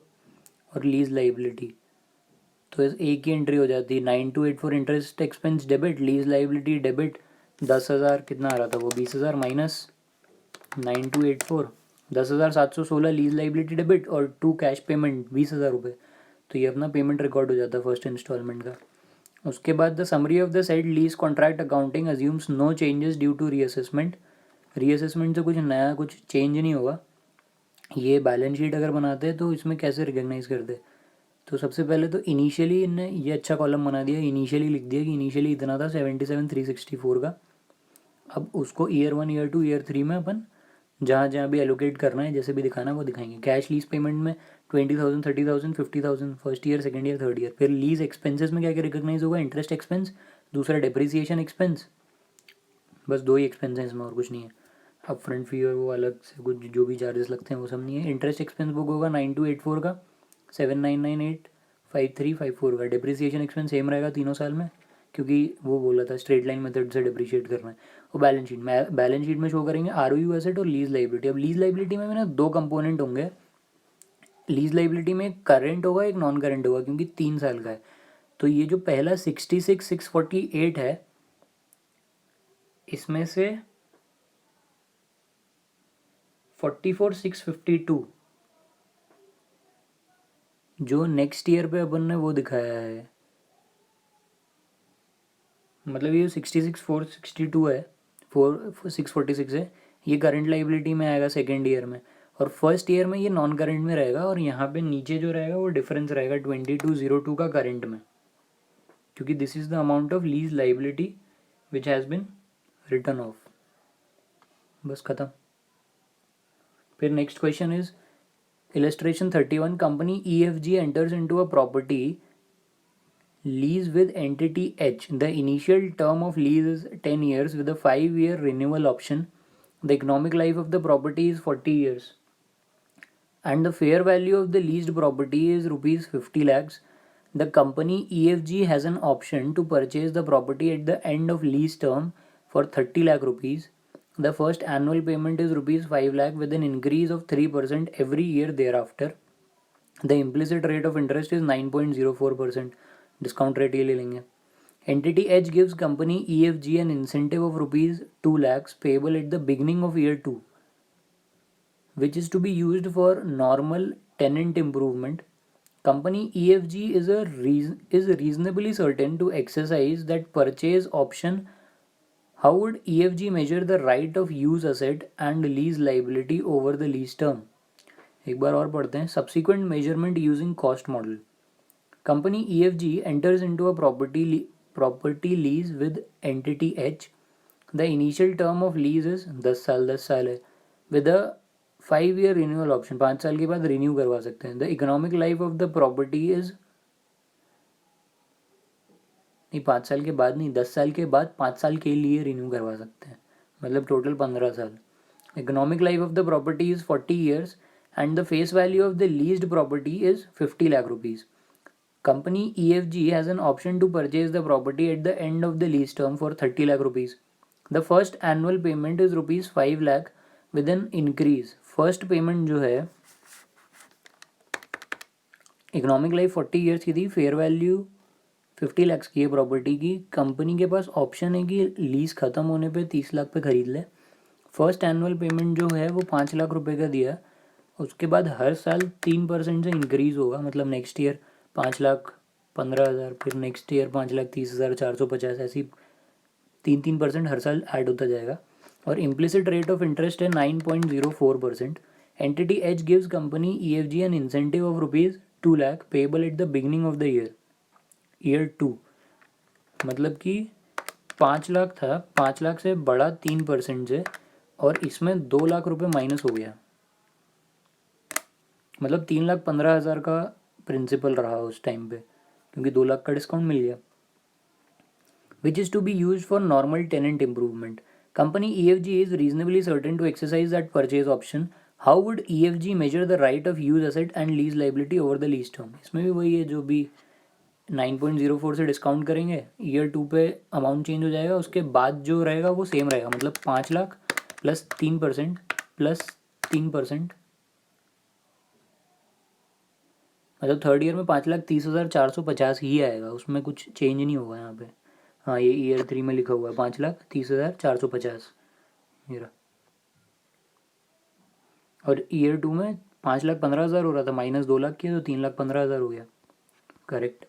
और लीज लाइबिलिटी, तो एक ही एंट्री हो जाती है। 9,284 interest expense debit, lease liability debit 10,000, कितना आ रहा था वो 20,000 माइनस 9,284, 10,716 लीज लाइबिलिटी डेबिट और टू कैश पेमेंट 20,000 रुपये। तो ये अपना पेमेंट रिकॉर्ड हो जाता है फर्स्ट इंस्टॉलमेंट का। उसके बाद the summary of the said lease contract accounting assumes no changes due to reassessment. Reassessment से कुछ नया कुछ चेंज नहीं होगा। ये बैलेंस शीट अगर बनाते हैं तो इसमें कैसे रिकग्नाइज करते, तो सबसे पहले तो इनिशियली इनने ये अच्छा कॉलम बना दिया, इनिशियली लिख दिया कि इनिशियली इतना था 77,364 का। अब उसको ईयर 1 ईयर 2 ईयर 3 में अपन जहाँ जहाँ भी एलोकेट करना है, जैसे भी दिखाना है वो दिखाएंगे। कैश लीज पेमेंट में 20,000 30,000 50,000 first year second year third year. फिर लीज एक्सपेंसेस में क्या क्या रिकॉग्नाइज होगा, इंटरेस्ट एक्सपेंस, दूसरा डेप्रिसिएशन एक्सपेंस, बस दो ही एक्सपेंस हैं इसमें और कुछ नहीं है। अब फ्रंट फी और वो अलग से कुछ जो भी चार्जेस लगते हैं वो सब नहीं है। इंटरेस्ट एक्सपेंस बुक होगा 9,284 का, 7,998 5,354 का। डिप्रिसिएशन एक्सपेंस सेम रहेगा तीनों साल में, क्योंकि वो बोला था स्ट्रेट लाइन मेथड से डिप्रिशिएट करना है। वो बैलेंस शीट में शो करेंगे ROU एसेट और लीज लाइबिलिटी। अब लीज लाइबिलिटी में ना दो कंपोनेंट होंगे, लीज लाइबिलिटी में एक करंट होगा एक नॉन करंट होगा क्योंकि 3 साल का है। तो ये जो पहला 66,648 है इसमें से 44,652 जो नेक्स्ट ईयर पे अपन ने वो दिखाया है, मतलब ये 66,462 है, 4,646 है, ये करंट लाइबिलिटी में आएगा सेकेंड ईयर में, और फर्स्ट ईयर में ये नॉन करंट में रहेगा, और यहाँ पे नीचे जो रहेगा वो डिफरेंस रहेगा 2202 का करंट में, क्योंकि this is the amount of lease liability which has been return of. बस खत्म। फिर next question is illustration 31, company EFG enters into a property lease with entity H. The initial term of lease is 10 years with a 5-year renewal option. The economic life of the property is 40 years. And the fair value of the leased property is rupees 50 lakhs. The company EFG has an option to purchase the property at the end of lease term for 30 lakh rupees. The first annual payment is rupees 5 lakh with an increase of 3% every year thereafter. The implicit rate of interest is 9.04%. Discount rate ये ले लेंगे. Entity H gives company EFG an incentive of rupees 2 lakhs payable at the beginning of year 2, which is to be used for normal tenant improvement. Company EFG is reasonably certain to exercise that purchase option. How would EFG measure the right of use asset and lease liability over the lease term? एक बार और पढ़ते हैं. Subsequent measurement using cost model. Company EFG enters into a property lease with entity H. The initial term of lease is 10 साल है, with a 5-year renewal option. 5 साल के बाद रिन्यू करवा सकते हैं. The economic life of the property is, नहीं 5 साल के बाद नहीं, 10 साल के बाद 5 साल के लिए रिन्यू करवा सकते हैं, मतलब टोटल 15 साल. Economic life of the property is 40 years and the face value of the leased property is 50 lakh rupees. Company EFG has an option to purchase the property at the end of the lease term for 30 lakh rupees. The first annual payment is rupees 5 lakh with an increase. First payment जो है इकोनॉमिक लाइफ 40 years की थी, फेयर वैल्यू 50 lakhs की है प्रॉपर्टी की. कंपनी के पास ऑप्शन है कि लीज ख़त्म होने पे 30 लाख पे ख़रीद ले. फर्स्ट एनुअल पेमेंट जो है वो 5 लाख रुपए का दिया. उसके बाद हर साल 3% से इंक्रीज़ होगा, मतलब नेक्स्ट ईयर 5,15,000, फिर नेक्स्ट ईयर 5,30,450, ऐसी 3% हर साल ऐड होता जाएगा. और इम्प्लिसिट रेट ऑफ इंटरेस्ट है 9.04%. Entity H gives company EFG N incentive of rupees 2 lakh payable eight the beginning of the year 2. मतलब कि 5 लाख था, 5 लाख से बड़ा 3% से, और इसमें 2 लाख रुपए माइनस हो गया, मतलब 3,15,000 का प्रिंसिपल रहा उस टाइम पे, क्योंकि 2 लाख का डिस्काउंट मिल गया. Which is to be use for normal tenant improvement. Company EFG is reasonably certain to exercise that purchase option. How would EFG measure the right of use asset and lease liability over the lease term. इसमें भी वही है, जो भी 9.04 से डिस्काउंट करेंगे, ईयर 2 पे अमाउंट चेंज हो जाएगा, उसके बाद जो रहेगा वो सेम रहेगा, मतलब 5 लाख प्लस 3% प्लस 3%, मतलब थर्ड ईयर में 5,30,450 ही आएगा, उसमें कुछ चेंज नहीं होगा यहाँ पे. हाँ, ये ईयर 3 में लिखा हुआ है 5,30,450 ये रहा. और ईयर 2 में 5,15,000 हो रहा था, माइनस 2 लाख किया तो 3,15,000 हो गया. Correct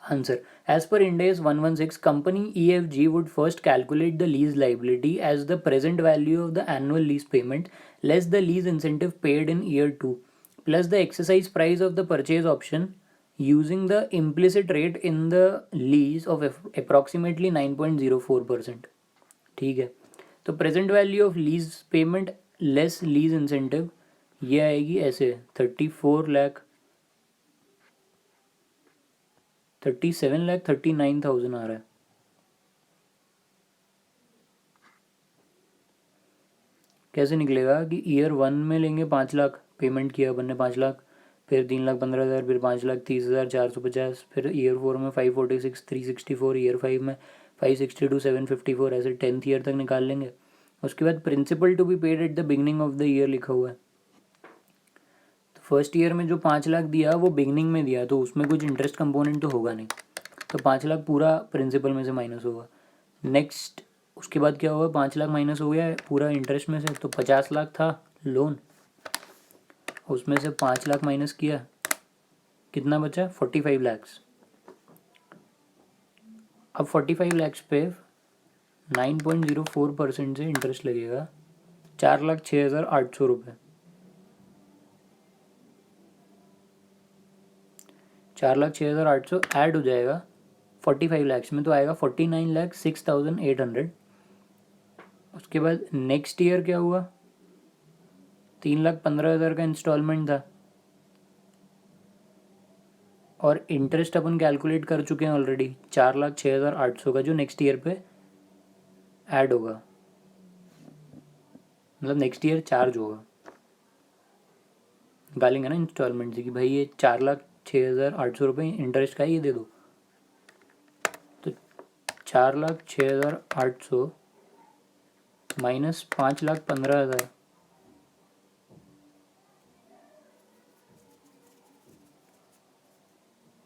answer. As per Ind AS 116, company EFG would first calculate the lease liability as the present value of the annual lease payment less the lease incentive paid in year 2 plus the exercise price of the purchase option using the implicit rate in the lease of approximately 9.04%. ठीक है, तो present value of lease payment less lease incentive ये आएगी ऐसे 37,39,000 आ रहा है. कैसे निकलेगा कि ईयर 1 में लेंगे 5 लाख, पेमेंट किया अपन ने 5 लाख, फिर 3,15,000, फिर 5,30,450, फिर ईयर 4 में 546, 364, ईयर 5 में 562, 754, ऐसे 10th ईयर तक निकाल लेंगे. उसके बाद principal to be paid at the beginning of the year लिखा हुआ है, तो फर्स्ट ईयर में जो 5 लाख दिया वो बिगनिंग में दिया, तो उसमें कुछ इंटरेस्ट कंपोनेंट तो होगा नहीं, तो 5 लाख पूरा प्रिंसिपल में से माइनस होगा। नेक्स्ट उसके बाद क्या होगा, 5 लाख माइनस हो गया पूरा इंटरेस्ट में से, तो 50 लाख था लोन, उसमें से 5 लाख माइनस किया, कितना बचा 45 लैक्स। अब 45 लैक्स पे 9.04% से इंटरेस्ट लगेगा, 4,06,800 रुपये। 4,06,800 ऐड हो जाएगा 45 लैक्स में, तो आएगा 49,06,800। उसके बाद नेक्स्ट ईयर क्या हुआ, 3,15,000 का इंस्टॉलमेंट था, और इंटरेस्ट अपन कैलकुलेट कर चुके हैं ऑलरेडी 4,06,800 का, जो नेक्स्ट ईयर पे ऐड होगा, मतलब नेक्स्ट ईयर चार्ज होगा, गालेंगे ना इंस्टॉलमेंट से कि भाई ये 4,06,800 इंटरेस्ट का है, ये दे दो। तो 4,06,800 माइनस 5,15,000,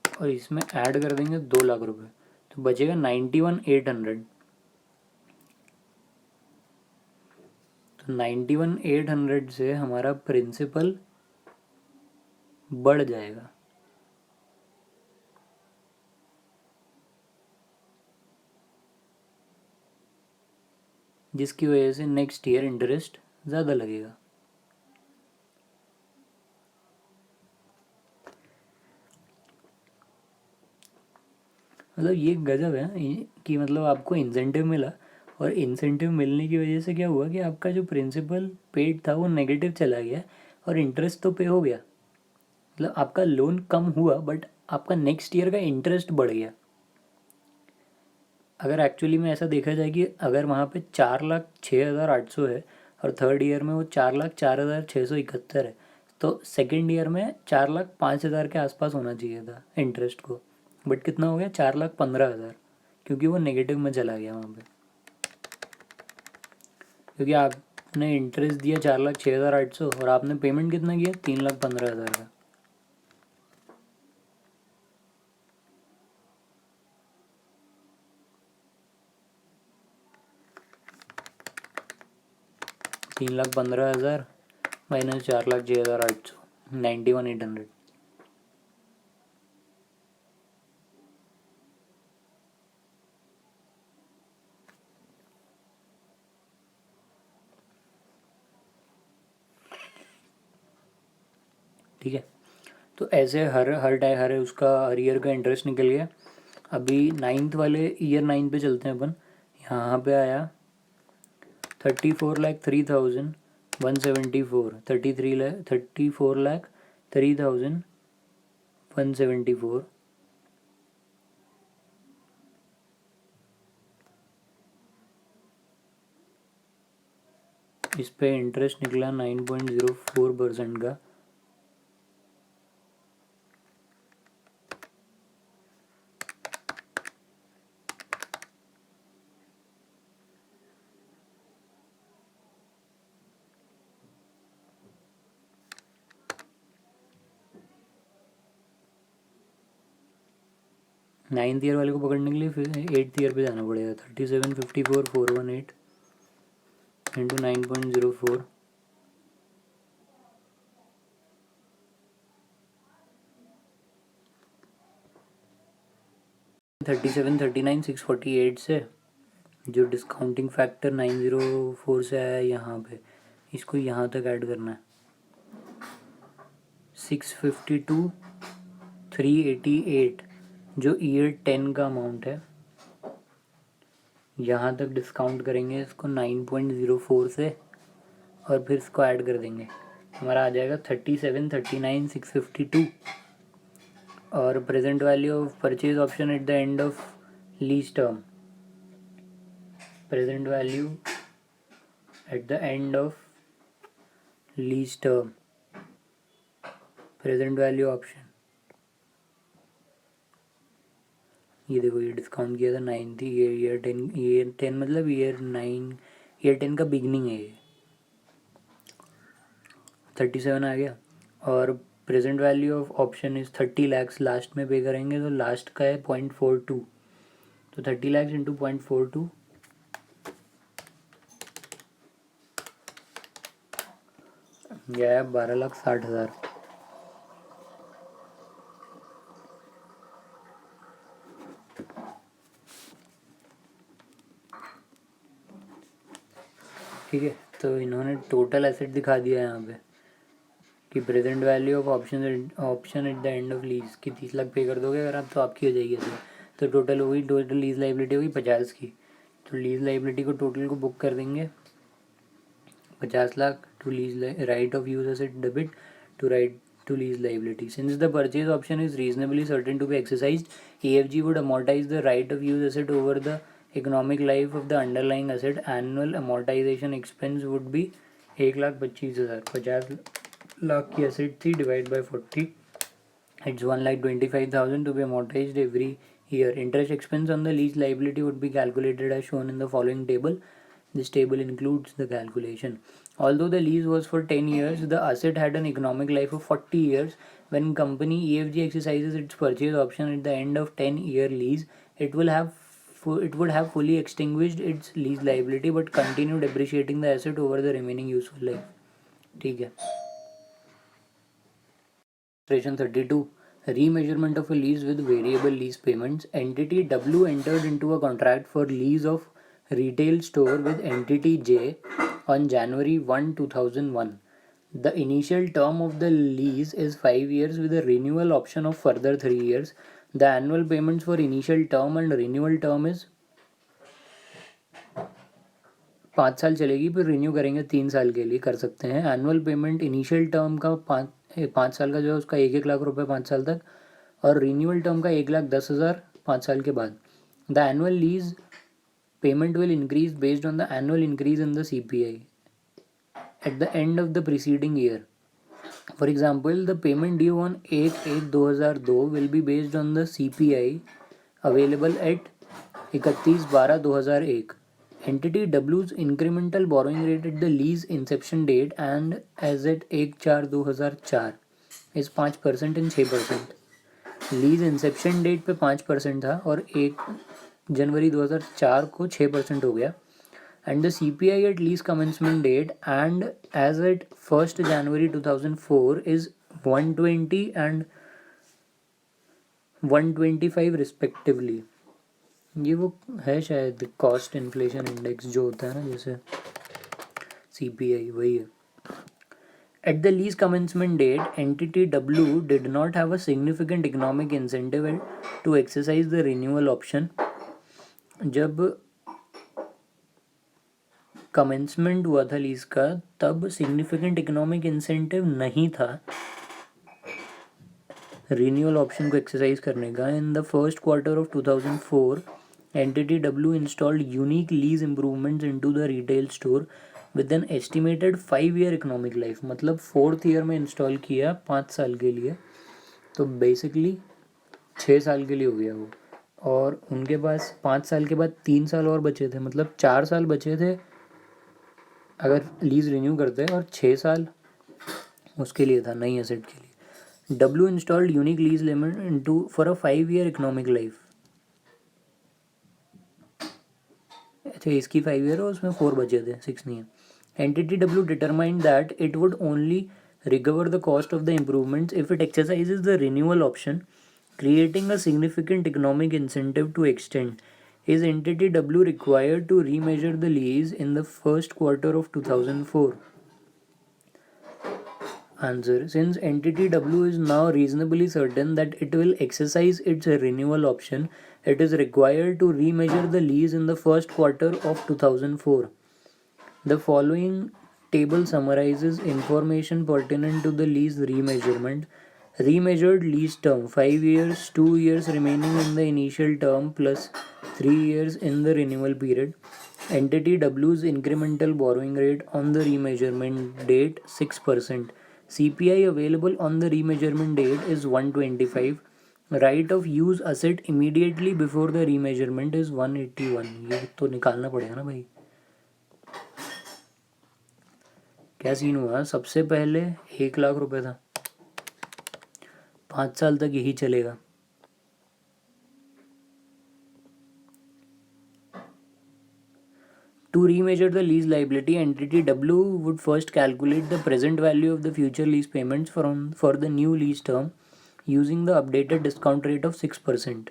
और इसमें ऐड कर देंगे 2 लाख रुपए, तो बचेगा 91,800। तो 91,800 से हमारा प्रिंसिपल बढ़ जाएगा, जिसकी वजह से नेक्स्ट ईयर इंटरेस्ट ज़्यादा लगेगा। मतलब ये गजब है कि मतलब आपको इंसेंटिव मिला, और इंसेंटिव मिलने की वजह से क्या हुआ कि आपका जो प्रिंसिपल पेड था वो नेगेटिव चला गया, और इंटरेस्ट तो पे हो गया, मतलब आपका लोन कम हुआ बट आपका नेक्स्ट ईयर का इंटरेस्ट बढ़ गया। अगर एक्चुअली में ऐसा देखा जाए कि अगर वहाँ पे 4,06,800 है और थर्ड ईयर में वो 4,04,671 है, तो सेकेंड ईयर में 4,05,000 के आसपास होना चाहिए था इंटरेस्ट को, बट कितना हो गया 4,15,000, क्योंकि वो नेगेटिव में चला गया वहाँ पे, क्योंकि आपने इंटरेस्ट दिया 4,06,800 और आपने पेमेंट कितना किया 3,15,000 का। $3,15,000 माइनस 4,06,800, 91,800। ठीक है, तो ऐसे हर उसका हर ईयर का इंटरेस्ट निकल गया। अभी नाइन्थ वाले ईयर 9 पे चलते हैं अपन। यहाँ पे आया 34,03,174, 34,03,174। इस पे इंटरेस्ट निकला 9.04% का। नाइन्थ ईयर वाले को पकड़ने के लिए फिर 8th ईयर पे जाना पड़ेगा। 37,54,418 इंटू 9.04, 37,39,648 से जो डिस्काउंटिंग फैक्टर 904 से आया यहाँ पे, इसको यहाँ तक ऐड करना है। 652,388 जो ईयर 10 का अमाउंट है, यहाँ तक डिस्काउंट करेंगे इसको 9.04 से, और फिर इसको ऐड कर देंगे, हमारा आ जाएगा 37,39,652। और present value of purchase option eight the end of lease term, present value eight the end of lease term, present value option, ये देखो ये डिस्काउंट किया था 9 थी, ये ईयर 10 मतलब ईयर 10 का बिगनिंग है ये, 37 आ गया। और present value of option is 30 lakhs, last में पे करेंगे तो लास्ट का है 0.42, तो 30 lakhs इंटू 0.42 यह है 12,60,000। ठीक है, तो इन्होंने टोटल एसेट दिखा दिया है यहाँ पे कि present value of option eight the end of lease की 30 लाख पे कर दोगे अगर आप, तो आपकी हो जाएगी एसेट। तो टोटल होगी, टोटल लीज लाइबिलिटी होगी 50 की। तो लीज लाइबिलिटी को टोटल को बुक कर देंगे 50 lakh to lease right of use asset debit to right to lease liability. Since the purchase option is reasonably certain to be exercised, AFG would amortize the right of use asset over the economic life of the underlying asset. Annual amortization expense would be 1,25,000। 50 lakh की एसेट थी, divide by 40, it's 1,25,000 to be amortized every year. Interest expense on the lease liability would be calculated as shown in the following table. This table includes the calculation. Although the lease was for 10 years, the asset had an economic life of 40 years. When company EFG exercises its purchase option at the end of 10-year lease, it would have fully extinguished its lease liability but continue depreciating the asset over the remaining useful life. ठीक है। Illustration 32. Remeasurement of a lease with variable lease payments. Entity W entered into a contract for lease of retail store with entity J on January 1, 2001. The initial term of the lease is 5 years with a renewal option of further 3 years. The annual payments for initial term and renewal term is 5 साल चलेगी, फिर रिन्यू करेंगे 3 साल के लिए, कर सकते हैं। एनुअल पेमेंट इनिशियल टर्म का 5 साल का जो है उसका 1 लाख रुपए 5 साल तक, और रिन्यूअल टर्म का 1,10,000 5 साल के बाद। The annual lease payment will increase based on the annual increase in the CPI eight the end of the preceding year. For example, the payment due on 1/1/2002 will be based on the CPI available at 31/12/2001. Entity W's incremental borrowing rate at the lease inception date and as at 1/4/2004 is 5% and 6%. Lease inception date पे 5% था और 1 जनवरी 2004 को 6% हो गया। And the CPI at lease commencement date and as at 1 January 2004 is 120 and 125 respectively. ये वो है शायद कॉस्ट इन्फ्लेशन इंडेक्स जो होता है ना, जैसे CPI वही है। At the lease commencement date, entity W did not have a significant economic incentive to exercise the renewal option. जब commencement हुआ था लीज का, तब significant economic incentive नहीं था renewal option को exercise करने का। In the first quarter of 2004, entity W installed unique lease improvements into the retail store with an estimated 5-year economic life. मतलब 4th ईयर में इंस्टॉल किया 5 साल के लिए, तो बेसिकली 6 साल के लिए हो गया वो। और उनके पास 5 साल के बाद 3 साल और बचे थे, मतलब 4 साल बचे थे अगर लीज रिन्यू करते, और 6 साल उसके लिए था नई एसेट के लिए। W installed unique lease limit into for a 5-year economic life. अच्छा, इसकी 5 ईयर और उसमें 4 बचे थे, 6 नहीं है। Entity W determined that it would only recover the cost of the improvements if it exercises the renewal option, creating a significant economic incentive to extend. Is entity W required to remeasure the lease in the first quarter of 2004? Answer. Since entity W is now reasonably certain that it will exercise its renewal option, it is required to remeasure the lease in the first quarter of 2004. The following table summarizes information pertinent to the lease remeasurement. Remeasured lease term 5 years, 2 years remaining in the initial term plus 3 years in the renewal period. Entity W's incremental borrowing rate on the remeasurement date 6%. CPI available on the remeasurement date is 125. Right of use asset immediately before the remeasurement is 181. ये तो निकालना पड़ेगा ना भाई। क्या सीन हुआ, सबसे पहले 1 लाख रुपए था, 5 साल तक यही चलेगा। To remeasure the lease liability, entity W would first calculate the present value of the future lease payments for the new lease term using the updated discount rate of 6%.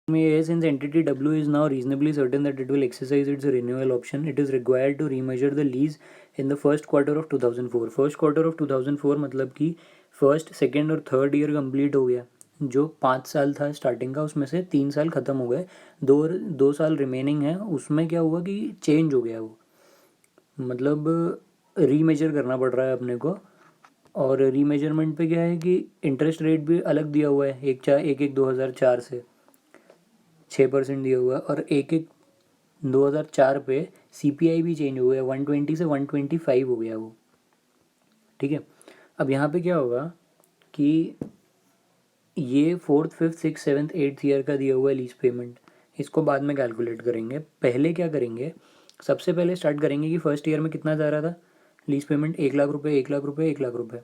Since entity W is now reasonably certain that it will exercise its renewal option, it is required to remeasure the lease in the first quarter of 2004. First quarter of 2004 मतलब कि फर्स्ट, सेकेंड और थर्ड ईयर कंप्लीट हो गया। जो 5 साल था स्टार्टिंग का, उसमें से 3 साल ख़त्म हो गए, दो साल रिमेनिंग है। उसमें क्या हुआ कि चेंज हो गया वो, मतलब रीमेजर करना पड़ रहा है अपने को। और रीमेजरमेंट पे क्या है कि इंटरेस्ट रेट भी अलग दिया हुआ है, एक 2004 से 6% दिया हुआ है, और एक 2004 पे CPI भी चेंज हो गया, 120 से 125 हो गया वो। ठीक है, अब यहाँ पे क्या होगा कि ये 4th 5th 6th 7th 8th year का दिया हुआ है लीज पेमेंट, इसको बाद में कैलकुलेट करेंगे। पहले क्या करेंगे, सबसे पहले स्टार्ट करेंगे कि फर्स्ट ईयर में कितना जा रहा था लीज पेमेंट, 1,00,000 रुपये 1,00,000 रुपये 1,00,000 रुपये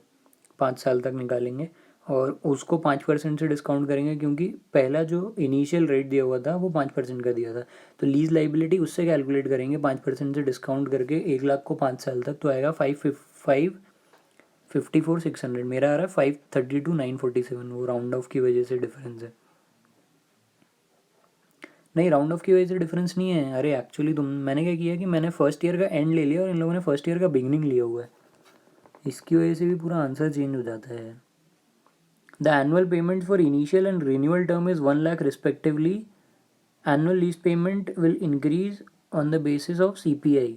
5 साल तक निकालेंगे, और उसको 5% से डिस्काउंट करेंगे, क्योंकि पहला जो इनिशियल रेट दिया हुआ था वो 5% का दिया था। तो लीज लाइबिलिटी उससे कैलकुलेट करेंगे 5% से डिस्काउंट करके 1,00,000 को 5 साल तक, तो आएगा 554,600। मेरा आ रहा है 532,947, वो राउंड ऑफ की वजह से डिफरेंस है। नहीं, राउंड ऑफ की वजह से डिफरेंस नहीं है। अरे एक्चुअली मैंने क्या किया कि मैंने फर्स्ट ईयर का एंड ले लिया और इन लोगों ने फर्स्ट ईयर का बिगनिंग लिया हुआ है, इसकी वजह से भी पूरा आंसर चेंज हो जाता है। The annual payment for initial and renewal term is 1,00,000 respectively. Annual lease payment will increase on the basis of CPI।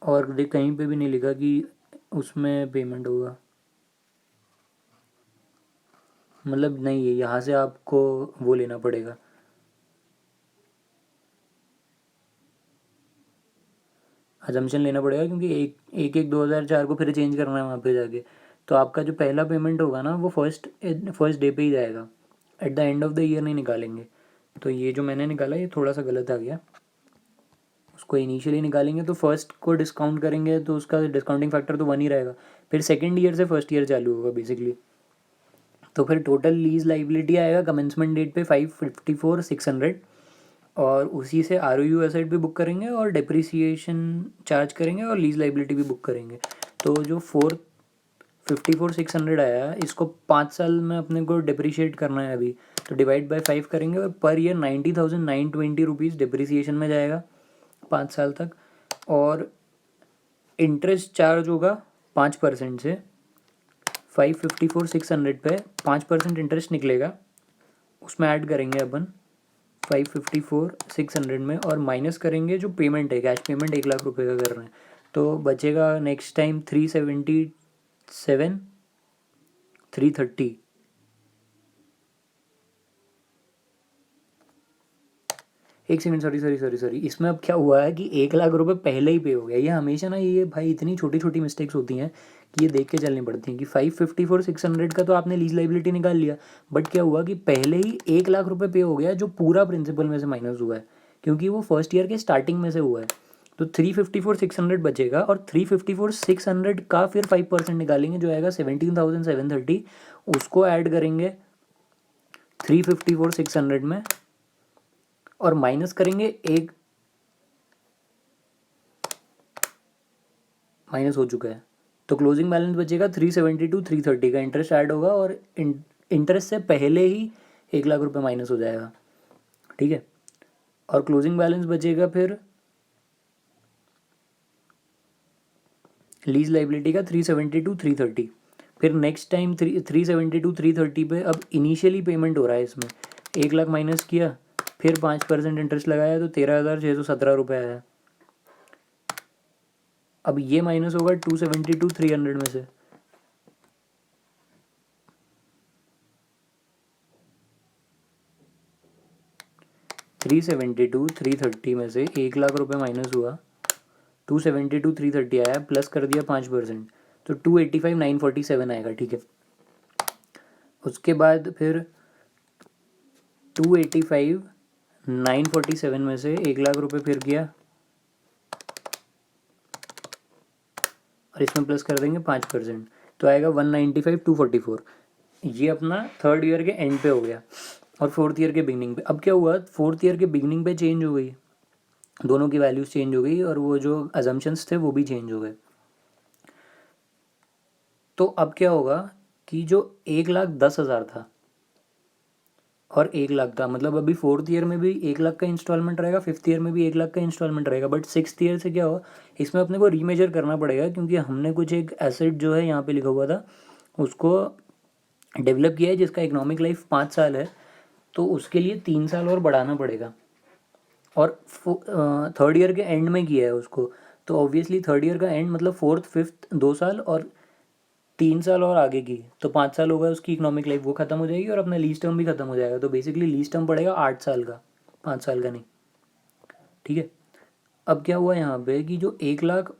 और देख, कहीं पे भी नहीं लिखा कि उसमें पेमेंट होगा, मतलब नहीं है, यहाँ से आपको वो लेना पड़ेगा, अजम्पशन लेना पड़ेगा, क्योंकि एक 2004 को फिर चेंज करना है वहाँ पे जाके। तो आपका जो पहला पेमेंट होगा ना वो फर्स्ट डे पे ही जाएगा, eight the end of the year नहीं निकालेंगे। तो ये जो मैंने निकाला ये थोड़ा सा गलत आ गया, उसको इनिशियली निकालेंगे तो फर्स्ट को डिस्काउंट करेंगे तो उसका डिस्काउंटिंग फैक्टर तो 1 ही रहेगा, फिर सेकेंड ईयर से फर्स्ट ईयर चालू होगा बेसिकली। तो फिर टोटल लीज लाइबिलिटी आएगा कमेंसमेंट डेट पे 554,600, और उसी से ROU एसेट भी बुक करेंगे और डिप्रिसिएशन चार्ज करेंगे और लीज लाइबिलिटी भी बुक करेंगे। तो जो 54,600 आया, इसको 5 साल में अपने को डिप्रिशिएट करना है अभी, तो डिवाइड बाय 5 करेंगे और पर ईयर 90,920 रुपीज़ डिप्रिसिएशन में जाएगा 5 साल तक। और इंटरेस्ट चार्ज होगा 5% से, 554,600 पे 5% इंटरेस्ट निकलेगा, उसमें ऐड करेंगे अपन 554,600 में, और माइनस करेंगे जो पेमेंट है, कैश पेमेंट 1,00,000 रुपये का कर रहे हैं, तो बचेगा नेक्स्ट टाइम 377,330। एक सेकंड, सॉरी, इसमें अब क्या हुआ है कि 1,00,000 रुपये पहले ही पे हो गया। ये हमेशा ना, ये भाई इतनी छोटी छोटी मिस्टेक्स होती हैं कि ये देख के चलनी पड़ती हैं कि 554,600 का तो आपने लीज लाइबिलिटी निकाल लिया, बट क्या हुआ कि पहले ही 1,00,000 रुपये पे हो गया जो पूरा प्रिंसिपल में से माइनस हुआ है, क्योंकि वो फर्स्ट ईयर के स्टार्टिंग में से हुआ है। तो 354,600 बचेगा, और 354,600 का फिर 5% निकालेंगे जो आएगा 17,730, उसको ऐड करेंगे 354,600 में, और माइनस करेंगे एक, माइनस हो चुका है, तो क्लोजिंग बैलेंस बचेगा 372,330 का। इंटरेस्ट ऐड होगा और इंटरेस्ट से पहले ही 1,00,000 रुपये माइनस हो जाएगा। ठीक है, और क्लोजिंग बैलेंस बचेगा फिर लीज लाइबिलिटी का 372,330। फिर नेक्स्ट टाइम 372,330 पे अब इनिशियली पेमेंट हो रहा है, इसमें 1,00,000 माइनस किया, फिर 5% इंटरेस्ट लगाया, तो 13,617 रुपये आया। अब ये माइनस होगा 272,300 में से, थ्री 330 में से 1,00,000 रुपये माइनस हुआ, 272,330 आया, प्लस कर दिया 5%, तो 285,947 आएगा। ठीक है, उसके बाद फिर 285,947 में से 1,00,000 रुपये फिर गया, और इसमें प्लस कर देंगे 5%, तो आएगा 195 244। ये अपना थर्ड ईयर के एंड पे हो गया और फोर्थ ईयर के बिगनिंग पे। अब क्या हुआ, फोर्थ ईयर के बिगनिंग पे चेंज हो गई, दोनों की वैल्यूज चेंज हो गई और वो जो अजम्पशंस थे वो भी चेंज हो गए। तो अब क्या होगा कि जो 1,10,000 था और 1,00,000 था, मतलब अभी फोर्थ ईयर में भी 1,00,000 का इंस्टॉलमेंट रहेगा, फिफ्थ ईयर में भी 1,00,000 का इंस्टॉलमेंट रहेगा, बट सिक्स्थ ईयर से क्या होगा, इसमें अपने को रीमेजर करना पड़ेगा क्योंकि हमने कुछ एक एसेट जो है यहाँ पे लिखा हुआ था उसको डेवलप किया है जिसका इकोनॉमिक लाइफ 5 साल है, तो उसके लिए 3 साल और बढ़ाना पड़ेगा और थर्ड ईयर के एंड में किया है उसको। तो ऑब्वियसली थर्ड ईयर का एंड मतलब फोर्थ फिफ्थ 2 साल और 3 साल और आगे की, तो 5 साल होगा उसकी इकोनॉमिक लाइफ, वो खत्म हो जाएगी और अपना लीज टर्म भी खत्म हो जाएगा। तो बेसिकली लीज टर्म पड़ेगा 8 साल का, 5 साल का नहीं। ठीक है, अब क्या हुआ यहाँ पे कि जो 1,00,000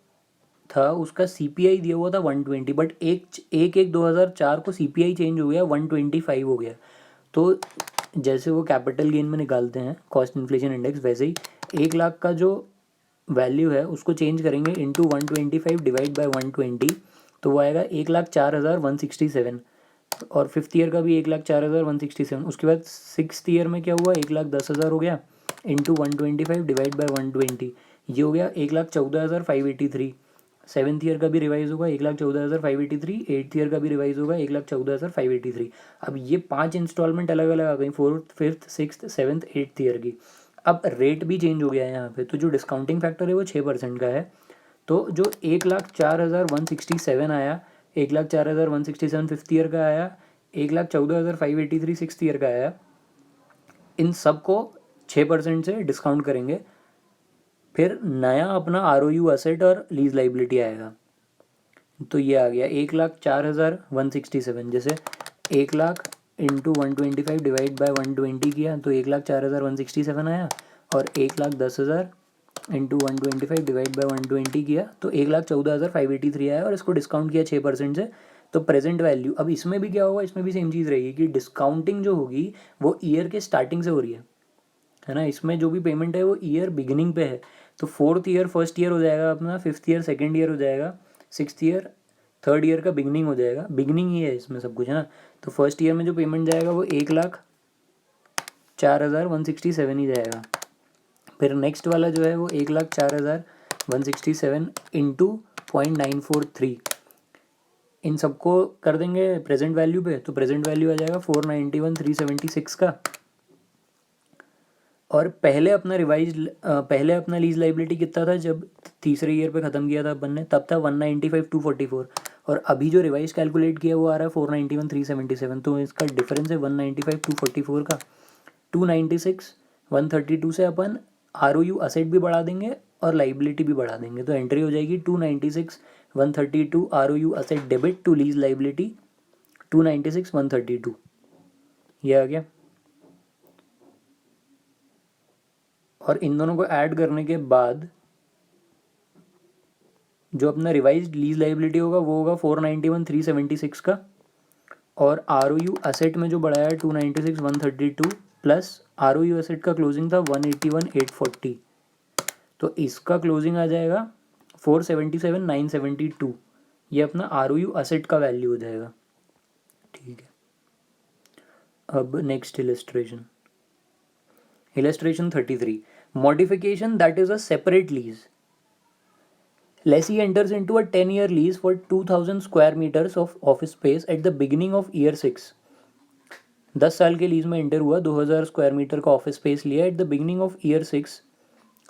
था उसका CPI दिया हुआ था 120, बट एक एक एक 2004 को CPI चेंज हो गया 125 हो गया। तो जैसे वो कैपिटल गेन में निकालते हैं कॉस्ट इन्फ्लेशन इंडेक्स, वैसे ही 1,00,000 का जो वैल्यू है उसको चेंज करेंगे इंटू 125 डिवाइड बाई 120, तो वो आएगा 1,04,167। और फिफ्थ ईयर का भी 1,04,167। उसके बाद सिक्स्थ ईयर में क्या हुआ, 1,10,000 हो गया इंटू 125 डिवाइड बाई 120, ये हो गया 1,14,583। सेवन्थ ईयर का भी रिवाइज होगा 1,14,583, एट्थ ईयर का भी रिवाइज होगा 1,14,583। अब ये 5 इंस्टॉलमेंट अलग अलग आ गई, fourth fifth sixth seventh eighth year की। अब रेट भी चेंज हो गया है यहाँ पे, तो जो डिस्काउंटिंग फैक्टर है वो 6% का है। तो जो 1,04,167 आया, 1,04,167 फिफ्थ ईयर का आया, 1,14,583 सिक्स्थ ईयर का आया, इन सब को 6% से डिस्काउंट करेंगे, फिर नया अपना ROU एसेट और लीज लाइबिलिटी आएगा। तो ये आ गया 1,04,167, जैसे 1,00,000 इंटू 125 डिवाइड बाई 120 किया तो 1,04,167 आया, और 1,10,000 इंटू 125 डिवाइड बाई 120 किया तो 1,14,583 आया, और इसको डिस्काउंट किया 6% से, तो प्रेजेंट वैल्यू। अब इसमें भी क्या होगा, इसमें भी सेम चीज़ रहेगी कि डिस्काउंटिंग जो होगी वो ईयर के स्टार्टिंग से हो रही है ना। इसमें जो भी पेमेंट है वो ईयर बिगिनिंग पे है, तो फोर्थ ईयर फर्स्ट ईयर हो जाएगा अपना, फिफ्थ ईयर सेकेंड ईयर हो जाएगा, सिक्स्थ ईयर थर्ड ईयर का बिगनिंग हो जाएगा, बिगनिंग ही है इसमें सब कुछ है ना। तो फर्स्ट ईयर में जो पेमेंट जाएगा वो 1,04,167 ही जाएगा। फिर नेक्स्ट वाला जो है वो 1,04,167 इंटू 0.943, इन सबको कर देंगे प्रेजेंट वैल्यू पे, तो प्रेजेंट वैल्यू आ जाएगा 491,376 का। और पहले अपना पहले अपना लीज लाइबिलिटी कितना था जब तीसरे ईयर पे ख़त्म किया था अपन ने, तब था 195,244, और अभी जो रिवाइज कैलकुलेट किया वो आ रहा है 491,377, तो इसका डिफरेंस है 195,244 का। 296,132 से अपन ROU असेट भी बढ़ा देंगे और लाइबिलिटी भी बढ़ा देंगे, तो एंट्री हो जाएगी 296,132 ROU asset debit to lease liability 296,132, ये आ गया। और इन दोनों को ऐड करने के बाद जो अपना रिवाइज्ड लीज लाइबिलिटी होगा वो होगा 491,376 का, और ROU असेट में जो बढ़ाया है 296,132 प्लस ROU असेट का क्लोजिंग था 181,840, तो इसका क्लोजिंग आ जाएगा 477,972, ये अपना ROU असेट का वैल्यू हो जाएगा। ठीक है, अब next illustration 33, modification that is a separate lease. Lessee enters into a 10-year lease for 2,000 square meters of office space at the beginning of year 6. 10 साल के लीज में एंटर हुआ, 2,000 स्क्वायर मीटर का ऑफिस स्पेस लिया at the beginning of year 6।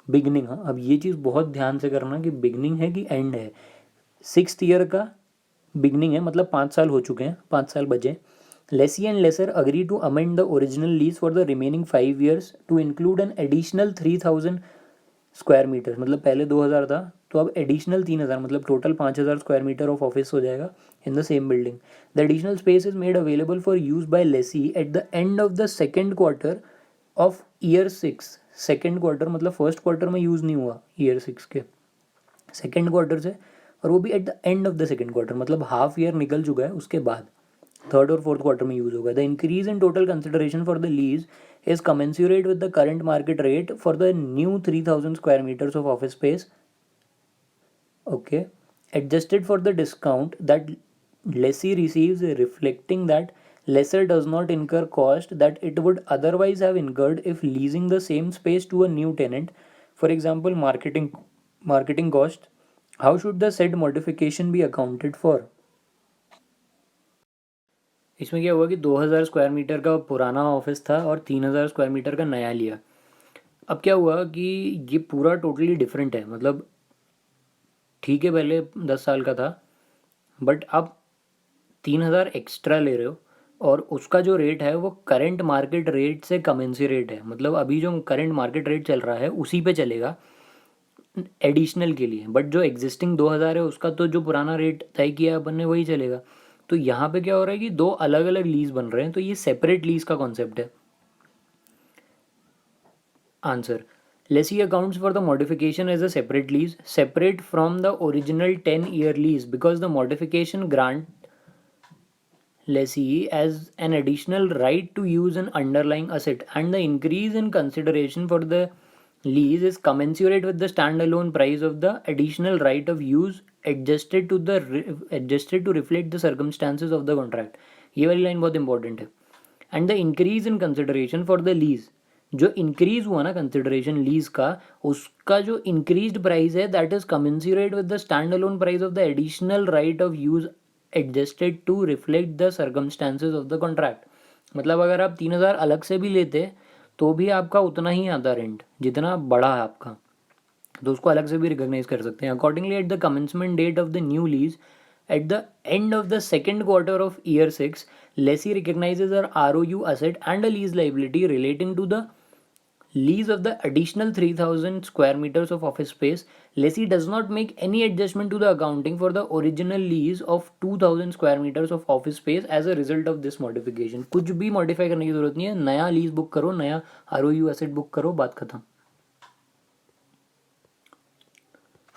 Beginning, हाँ अब ये चीज़ बहुत ध्यान से करना कि बिगनिंग है कि एंड है। सिक्स्थ ईयर का बिगनिंग है, मतलब 5 साल हो चुके हैं, 5 साल बचे। Lessee and lessor agree to amend the original lease for the remaining 5 years to include an additional 3,000 square metre, मतलब पहले 2,000 था तो अब एडिशनल 3,000, मतलब total 5,000 square metre of office हो जाएगा in the same building. The additional space is made available for use by lessee at the end of the second quarter of year 6। Second quarter मतलब फर्स्ट क्वार्टर में यूज़ नहीं हुआ ईयर 6 के, सेकेंड क्वार्टर से, और वो भी eight the end of the second quarter, मतलब हाफ ईयर निकल चुका है उसके बाद थर्ड और फोर्थ क्वार्टर में यूज़ होगा। The increase in total consideration for the lease is commensurate with the current market rate for the new 3,000 square meters of office space, okay, adjusted for the discount that lessee receives reflecting that lessor does not incur cost that it would otherwise have incurred if leasing the same space to a new tenant. For example, marketing cost. How should the said modification be accounted for? इसमें क्या हुआ कि 2000 स्क्वायर मीटर का पुराना ऑफिस था और 3000 स्क्वायर मीटर का नया लिया। अब क्या हुआ कि ये पूरा टोटली डिफरेंट है, मतलब ठीक है पहले 10 साल का था, बट अब 3000 एक्स्ट्रा ले रहे हो और उसका जो रेट है वो करंट मार्केट रेट से कमेंसरेट है, मतलब अभी जो करंट मार्केट रेट चल रहा है उसी पे चलेगा एडिशनल के लिए, बट जो एग्जिस्टिंग 2000 है उसका तो जो पुराना रेट तय किया अपन ने वही चलेगा। तो यहाँ पे क्या हो रहा है कि दो अलग अलग लीज बन रहे हैं, तो ये सेपरेट लीज का कॉन्सेप्ट है। Answer, lessee accounts for the modification as a separate lease, separate from the original 10-year lease, because the modification grant lessee as an additional right to use an underlying asset, and the increase in consideration for the lease is commensurate with the standalone price of the additional right of use adjusted to reflect the circumstances of the contract। ये वाली लाइन बहुत इंपॉर्टेंट है। And the increase in consideration for the lease, जो इंक्रीज हुआ ना कंसिडरेशन लीज का, उसका जो इंक्रीज्ड प्राइस है that is commensurate with the stand alone price of the additional right of use adjusted to reflect the circumstances of the contract. मतलब अगर आप 3000 अलग से भी लेते तो भी आपका उतना ही आता रेंट जितना बड़ा है आपका, तो उसको अलग से भी रिकॉग्नाइज कर सकते हैं। Accordingly at the commencement date of the new lease at the end of the second quarter of year 6, lessee recognizes a ROU asset and a lease liability relating to the lease of the additional 3000 square meters of office space. Lessee does not make any adjustment to the accounting for the original lease of 2000 square meters of office space as a result of this modification। कुछ भी मॉडिफाई करने की जरूरत नहीं है, नया लीज बुक करो, नया ROU एसेट बुक करो, बात खत्म।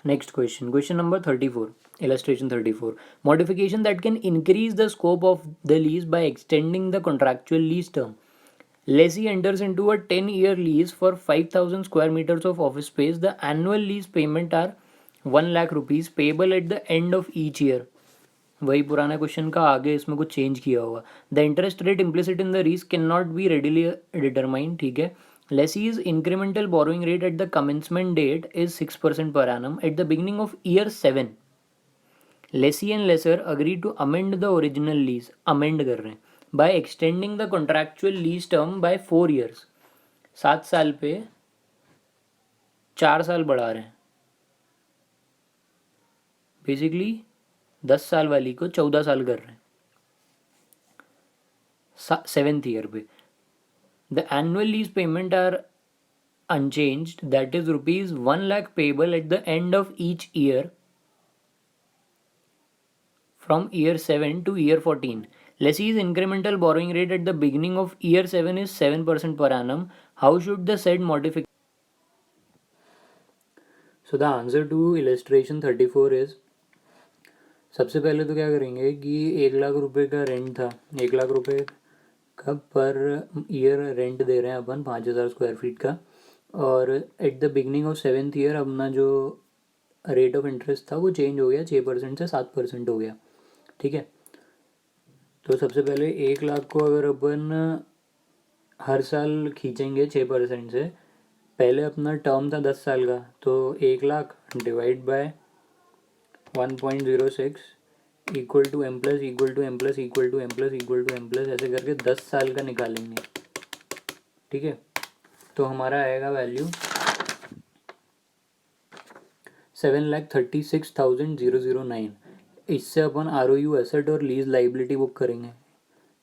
Next question, question number 34, illustration 34, modification that can increase the scope of the lease by extending the contractual lease term. Lessee enters into a 10-year lease for 5000 square meters of office space. The annual lease payment are 1 lakh rupees payable at the end of each year। वही पुराना क्वेश्चन का आगे इसमें कुछ चेंज किया होगा। The interest rate implicit in the lease can not be readily determined, ठीक है। Lessee's incremental borrowing rate at the commencement date is 6% per annum. At the beginning of year 7, lessee and lessor agreed to amend the original lease, amend कर रहे हैं, by extending the contractual lease term by 4 years। 7 साल पे 4 साल बढ़ा रहे हैं, बेसिकली 10 साल वाली को 14 साल कर रहे हैं 7th ईयर पे। The annual lease payment are unchanged, that is rupees 1 lakh payable at the end of each year from year 7 to year 14। Lessee's incremental borrowing rate at the beginning of year 7 is 7% per annum। How should the said modification? So the answer to illustration 34 is, सबसे पहले तो क्या करेंगे कि 1 लाख रुपए का रेंट था, 1 लाख रुपए का पर ईयर रेंट दे रहे हैं अपन 5000 स्क्वायर फीट का, और eight the beginning of 7th year अपना जो रेट ऑफ इंटरेस्ट था वो चेंज हो गया, 6% से 7% हो गया, ठीक है। तो सबसे पहले 1 लाख को अगर अपन हर साल खींचेंगे 6% से, पहले अपना टर्म था 10 साल का, तो 1 lakh divide by 1.06 equal to M plus equal to M plus equal to M plus equal to M plus, ऐसे करके 10 साल का निकालेंगे, ठीक है। तो हमारा आएगा वैल्यू 7,36,009। इससे अपन ROU एसेट और लीज लाइबिलिटी बुक करेंगे।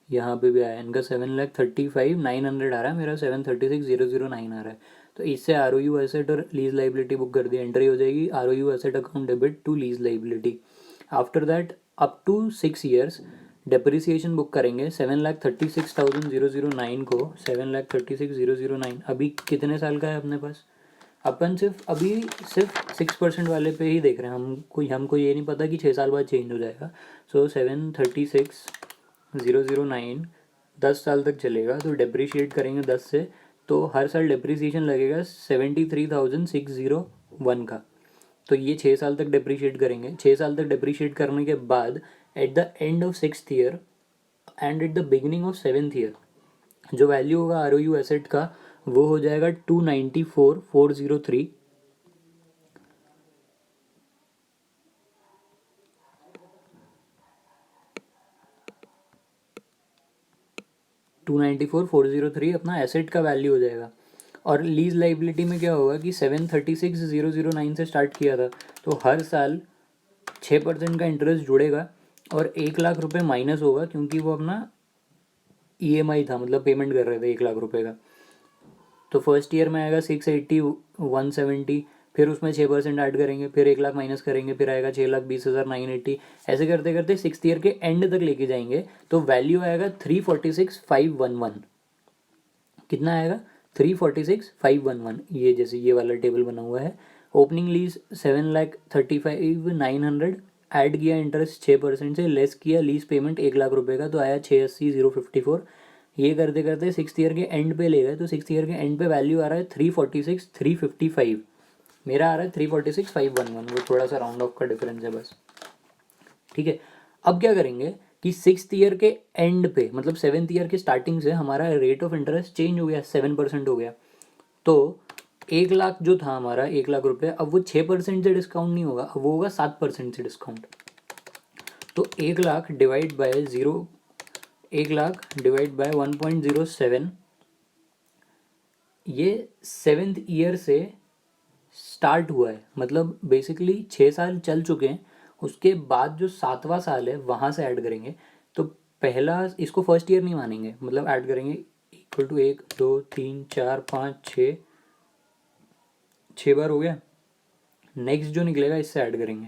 यहाँ पे भी आया, इनका 7,35,900 आ रहा है, मेरा 736,009 आ रहा है। तो इससे ROU एसेट और लीज लाइबिलिटी बुक कर दी, एंट्री हो जाएगी ROU asset account debit to lease liability. After that up to 6 years depreciation book करेंगे। 7,36,009 को 7,36,009 अभी कितने साल का है अपने पास, अपन सिर्फ 6% वाले पे ही देख रहे हैं, हमको ये नहीं पता कि 6 साल बाद चेंज हो जाएगा। सो 736,009 10 साल तक चलेगा, तो डेप्रिशिएट करेंगे 10 से, तो हर साल डेप्रिसिएशन लगेगा 73,601 का। तो ये 6 साल तक डेप्रिशिएट करेंगे। 6 साल तक डेप्रिशिएट करने के बाद eight the end of 6th year and at the beginning of 7th year, जो वैल्यू होगा आर ओ यू एसेट का वो हो जाएगा 294,403। 294,403 अपना एसेट का वैल्यू हो जाएगा। और लीज लाइबिलिटी में क्या होगा कि 736,009 से स्टार्ट किया था, तो हर साल 6% का इंटरेस्ट जुड़ेगा और 1 लाख रुपए माइनस होगा, क्योंकि वो अपना ईएमआई था, मतलब पेमेंट कर रहे थे 1 लाख रुपए का। तो फर्स्ट ईयर में आएगा 680,170, फिर उसमें 6% ऐड करेंगे, फिर 1 लाख माइनस करेंगे, फिर आएगा 6,20,980। ऐसे करते करते 6th ईयर के एंड तक लेके जाएंगे, तो वैल्यू आएगा 346,511। कितना आएगा? 346,511। ये जैसे ये वाला टेबल बना हुआ है। ओपनिंग लीज 7,35,900, ऐड किया इंटरेस्ट 6% से, लेस किया लीज पेमेंट 1 लाख रुपए का, तो आया 680,054। ये करते करते 6th ईयर के एंड पे ले गए, तो 6th ईयर के एंड पे वैल्यू आ रहा है 346,355। मेरा आ रहा है 346,511, वो थोड़ा सा राउंड ऑफ का डिफरेंस है बस। ठीक है, अब क्या करेंगे कि 6th ईयर के एंड पे, मतलब 7th ईयर के स्टार्टिंग से हमारा रेट ऑफ इंटरेस्ट चेंज हो गया, 7% हो गया। तो 1 लाख जो था हमारा, 1 लाख रुपए, अब वो 6% से डिस्काउंट नहीं होगा, अब वो होगा 7% से डिस्काउंट। तो 1 lakh divide bye 1 lakh divide bye 1.07, ये 7th ईयर से स्टार्ट हुआ है, मतलब बेसिकली 6 साल चल चुके हैं, उसके बाद जो 7वां साल है वहाँ से ऐड करेंगे। तो पहला, इसको फर्स्ट ईयर नहीं मानेंगे, मतलब ऐड करेंगे इक्वल टू 1 2 3 4 5 6, 6 बार हो गया। नेक्स्ट जो निकलेगा इससे ऐड करेंगे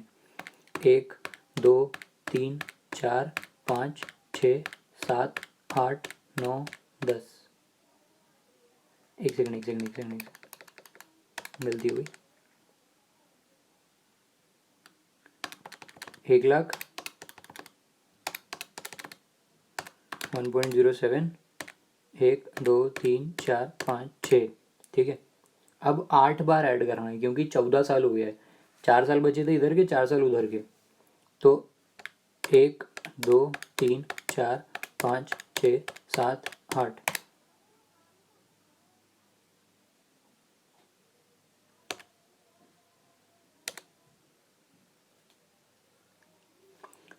1 2 3 4 5 6 7 8 9 10। एक सेकंड, गलती हो गई। 1 लाख 1.07, 1 2 3 4 5 6। ठीक है, अब 8 बार ऐड करना है, क्योंकि 14 साल हो गया है, 4 साल बचे थे इधर के, 4 साल उधर के। तो 1 2 3 4 5 6 7 8।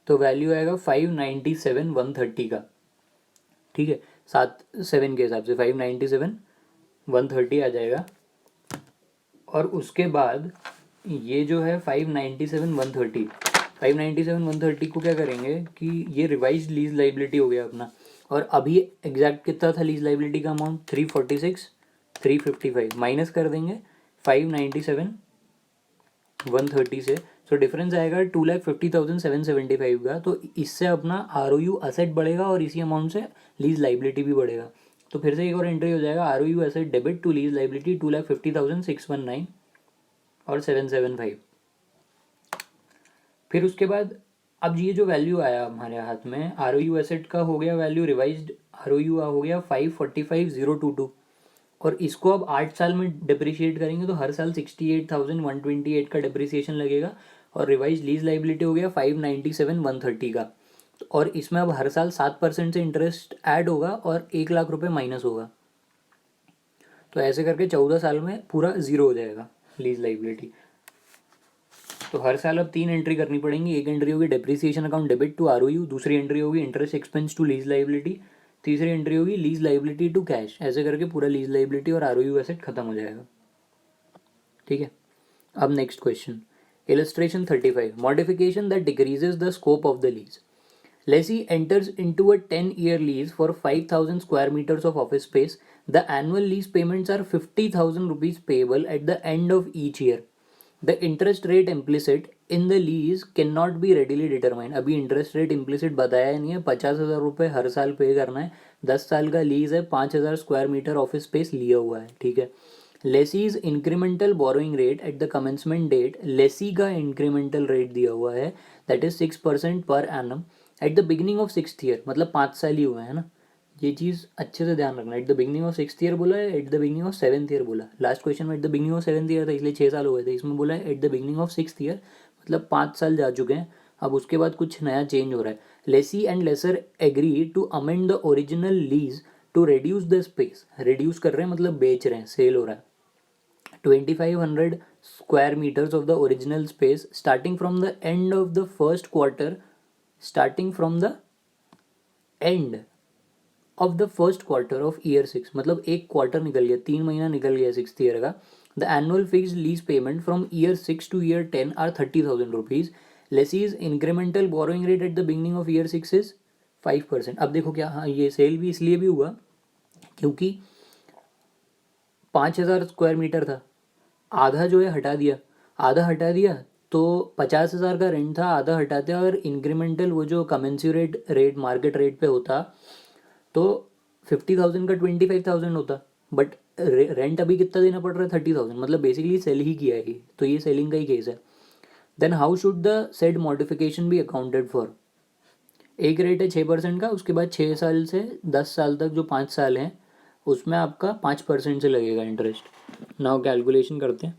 तो वैल्यू आएगा 597,130 का। ठीक है, 7 के हिसाब से 597,130 आ जाएगा। और उसके बाद ये जो है 597,130, 597,130 को क्या करेंगे कि ये रिवाइज लीज लाइबिलिटी हो गया अपना। और अभी एग्जैक्ट कितना था लीज लाइबिलिटी का अमाउंट? 346,355 माइनस कर देंगे 597,130 से, तो डिफरेंस आएगा 2,50,775 का। तो इससे अपना आर ओ यू असेट बढ़ेगा और इसी अमाउंट से लीज लाइबिलिटी भी बढ़ेगा। तो फिर से एक और एंट्री हो जाएगा, R O U asset debit to lease liability 2,50,619 और 775। फिर उसके बाद अब ये जो वैल्यू आया हमारे हाथ में, आर ओ यू एसेट का हो गया value, revised R O U हो गया 545,022। और इसको अब 8 साल में डिप्रिशिएट करेंगे, तो हर साल 68,128 का डिप्रिसिएशन लगेगा। और रिवाइज लीज लाइबिलिटी हो गया 597,130 का। और इसमें अब हर साल 7% से इंटरेस्ट ऐड होगा और 1 लाख रुपए माइनस होगा। तो ऐसे करके 14 साल में पूरा ज़ीरो हो जाएगा लीज लाइबिलिटी। तो हर साल अब 3 एंट्री करनी पड़ेंगी। एक एंट्री होगी depreciation account debit to R O U, दूसरी एंट्री होगी interest expense to lease liability, तीसरी एंट्री होगी लीज लाइबिलिटी टू कैश। ऐसे करके पूरा लीज लाइबिलिटी और आर ओ यू एसेट खत्म हो जाएगा। ठीक है, अब next question, illustration 35, modification that decreases the scope of the lease. Lessee enters into a 10-year lease for 5,000 square meters of office space. The annual lease payments are 50,000 rupees payable at the end of each year. The interest rate implicit in the lease cannot be readily determined. अभी इंटरेस्ट रेट इम्प्लिसिट बताया नहीं है, 50,000 रुपये हर साल पे करना है। 10 साल का लीज है, 5,000 स्क्वायर मीटर ऑफिस स्पेस लिया हुआ है। ठीक है, lessee's incremental borrowing rate at the commencement date, lessee का इंक्रीमेंटल रेट दिया हुआ है, that is 6% per annum at the beginning of 6th year, मतलब 5 साल ही हुए हैं ना, ये चीज़ अच्छे से ध्यान रखना। At the beginning of 6th year बोला है, at the beginning of 7th year बोला। लास्ट क्वेश्चन में at the beginning of 7th year था, इसलिए 6 साल हो गए थे, इसमें बोला है at the beginning of 6th year, मतलब 5 साल जा चुके हैं। अब उसके बाद कुछ नया चेंज हो रहा है. Lessee and lessor agree to amend the original lease to reduce the space. Reduce कर रहे हैं मतलब बेच रहे हैं, सेल हो रहा है. 2500 square meters of the original space starting from the end of the first quarter, starting from the end of the first quarter of year 6. मतलब एक क्वार्टर निकल गया, 3 महीना निकल गया सिक्स ईयर का. The annual fixed lease payment from year 6 to year 10 are 30,000 rupees. Lessee's incremental borrowing rate at the beginning of year 6 is 5%. अब देखो क्या, हाँ ये सेल भी इसलिए भी हुआ क्योंकि 5,000 स्क्वायर मीटर था, आधा जो है हटा दिया, आधा हटा दिया तो 50,000 का रेंट था, आधा हटाते और इंक्रीमेंटल वो जो कमेंसुरेट रेट मार्केट रेट पे होता तो 50,000 का 25,000 होता. बट रेंट अभी कितना देना पड़ रहा है, 30,000. मतलब बेसिकली सेल ही किया है ये, तो ये सेलिंग का ही केस है. Then how should the said modification be accounted for. एक रेट है 6% का, उसके बाद 6 साल से 10 साल तक जो 5 साल हैं उसमें आपका 5% से लगेगा इंटरेस्ट. नाउ कैलकुलेशन करते हैं.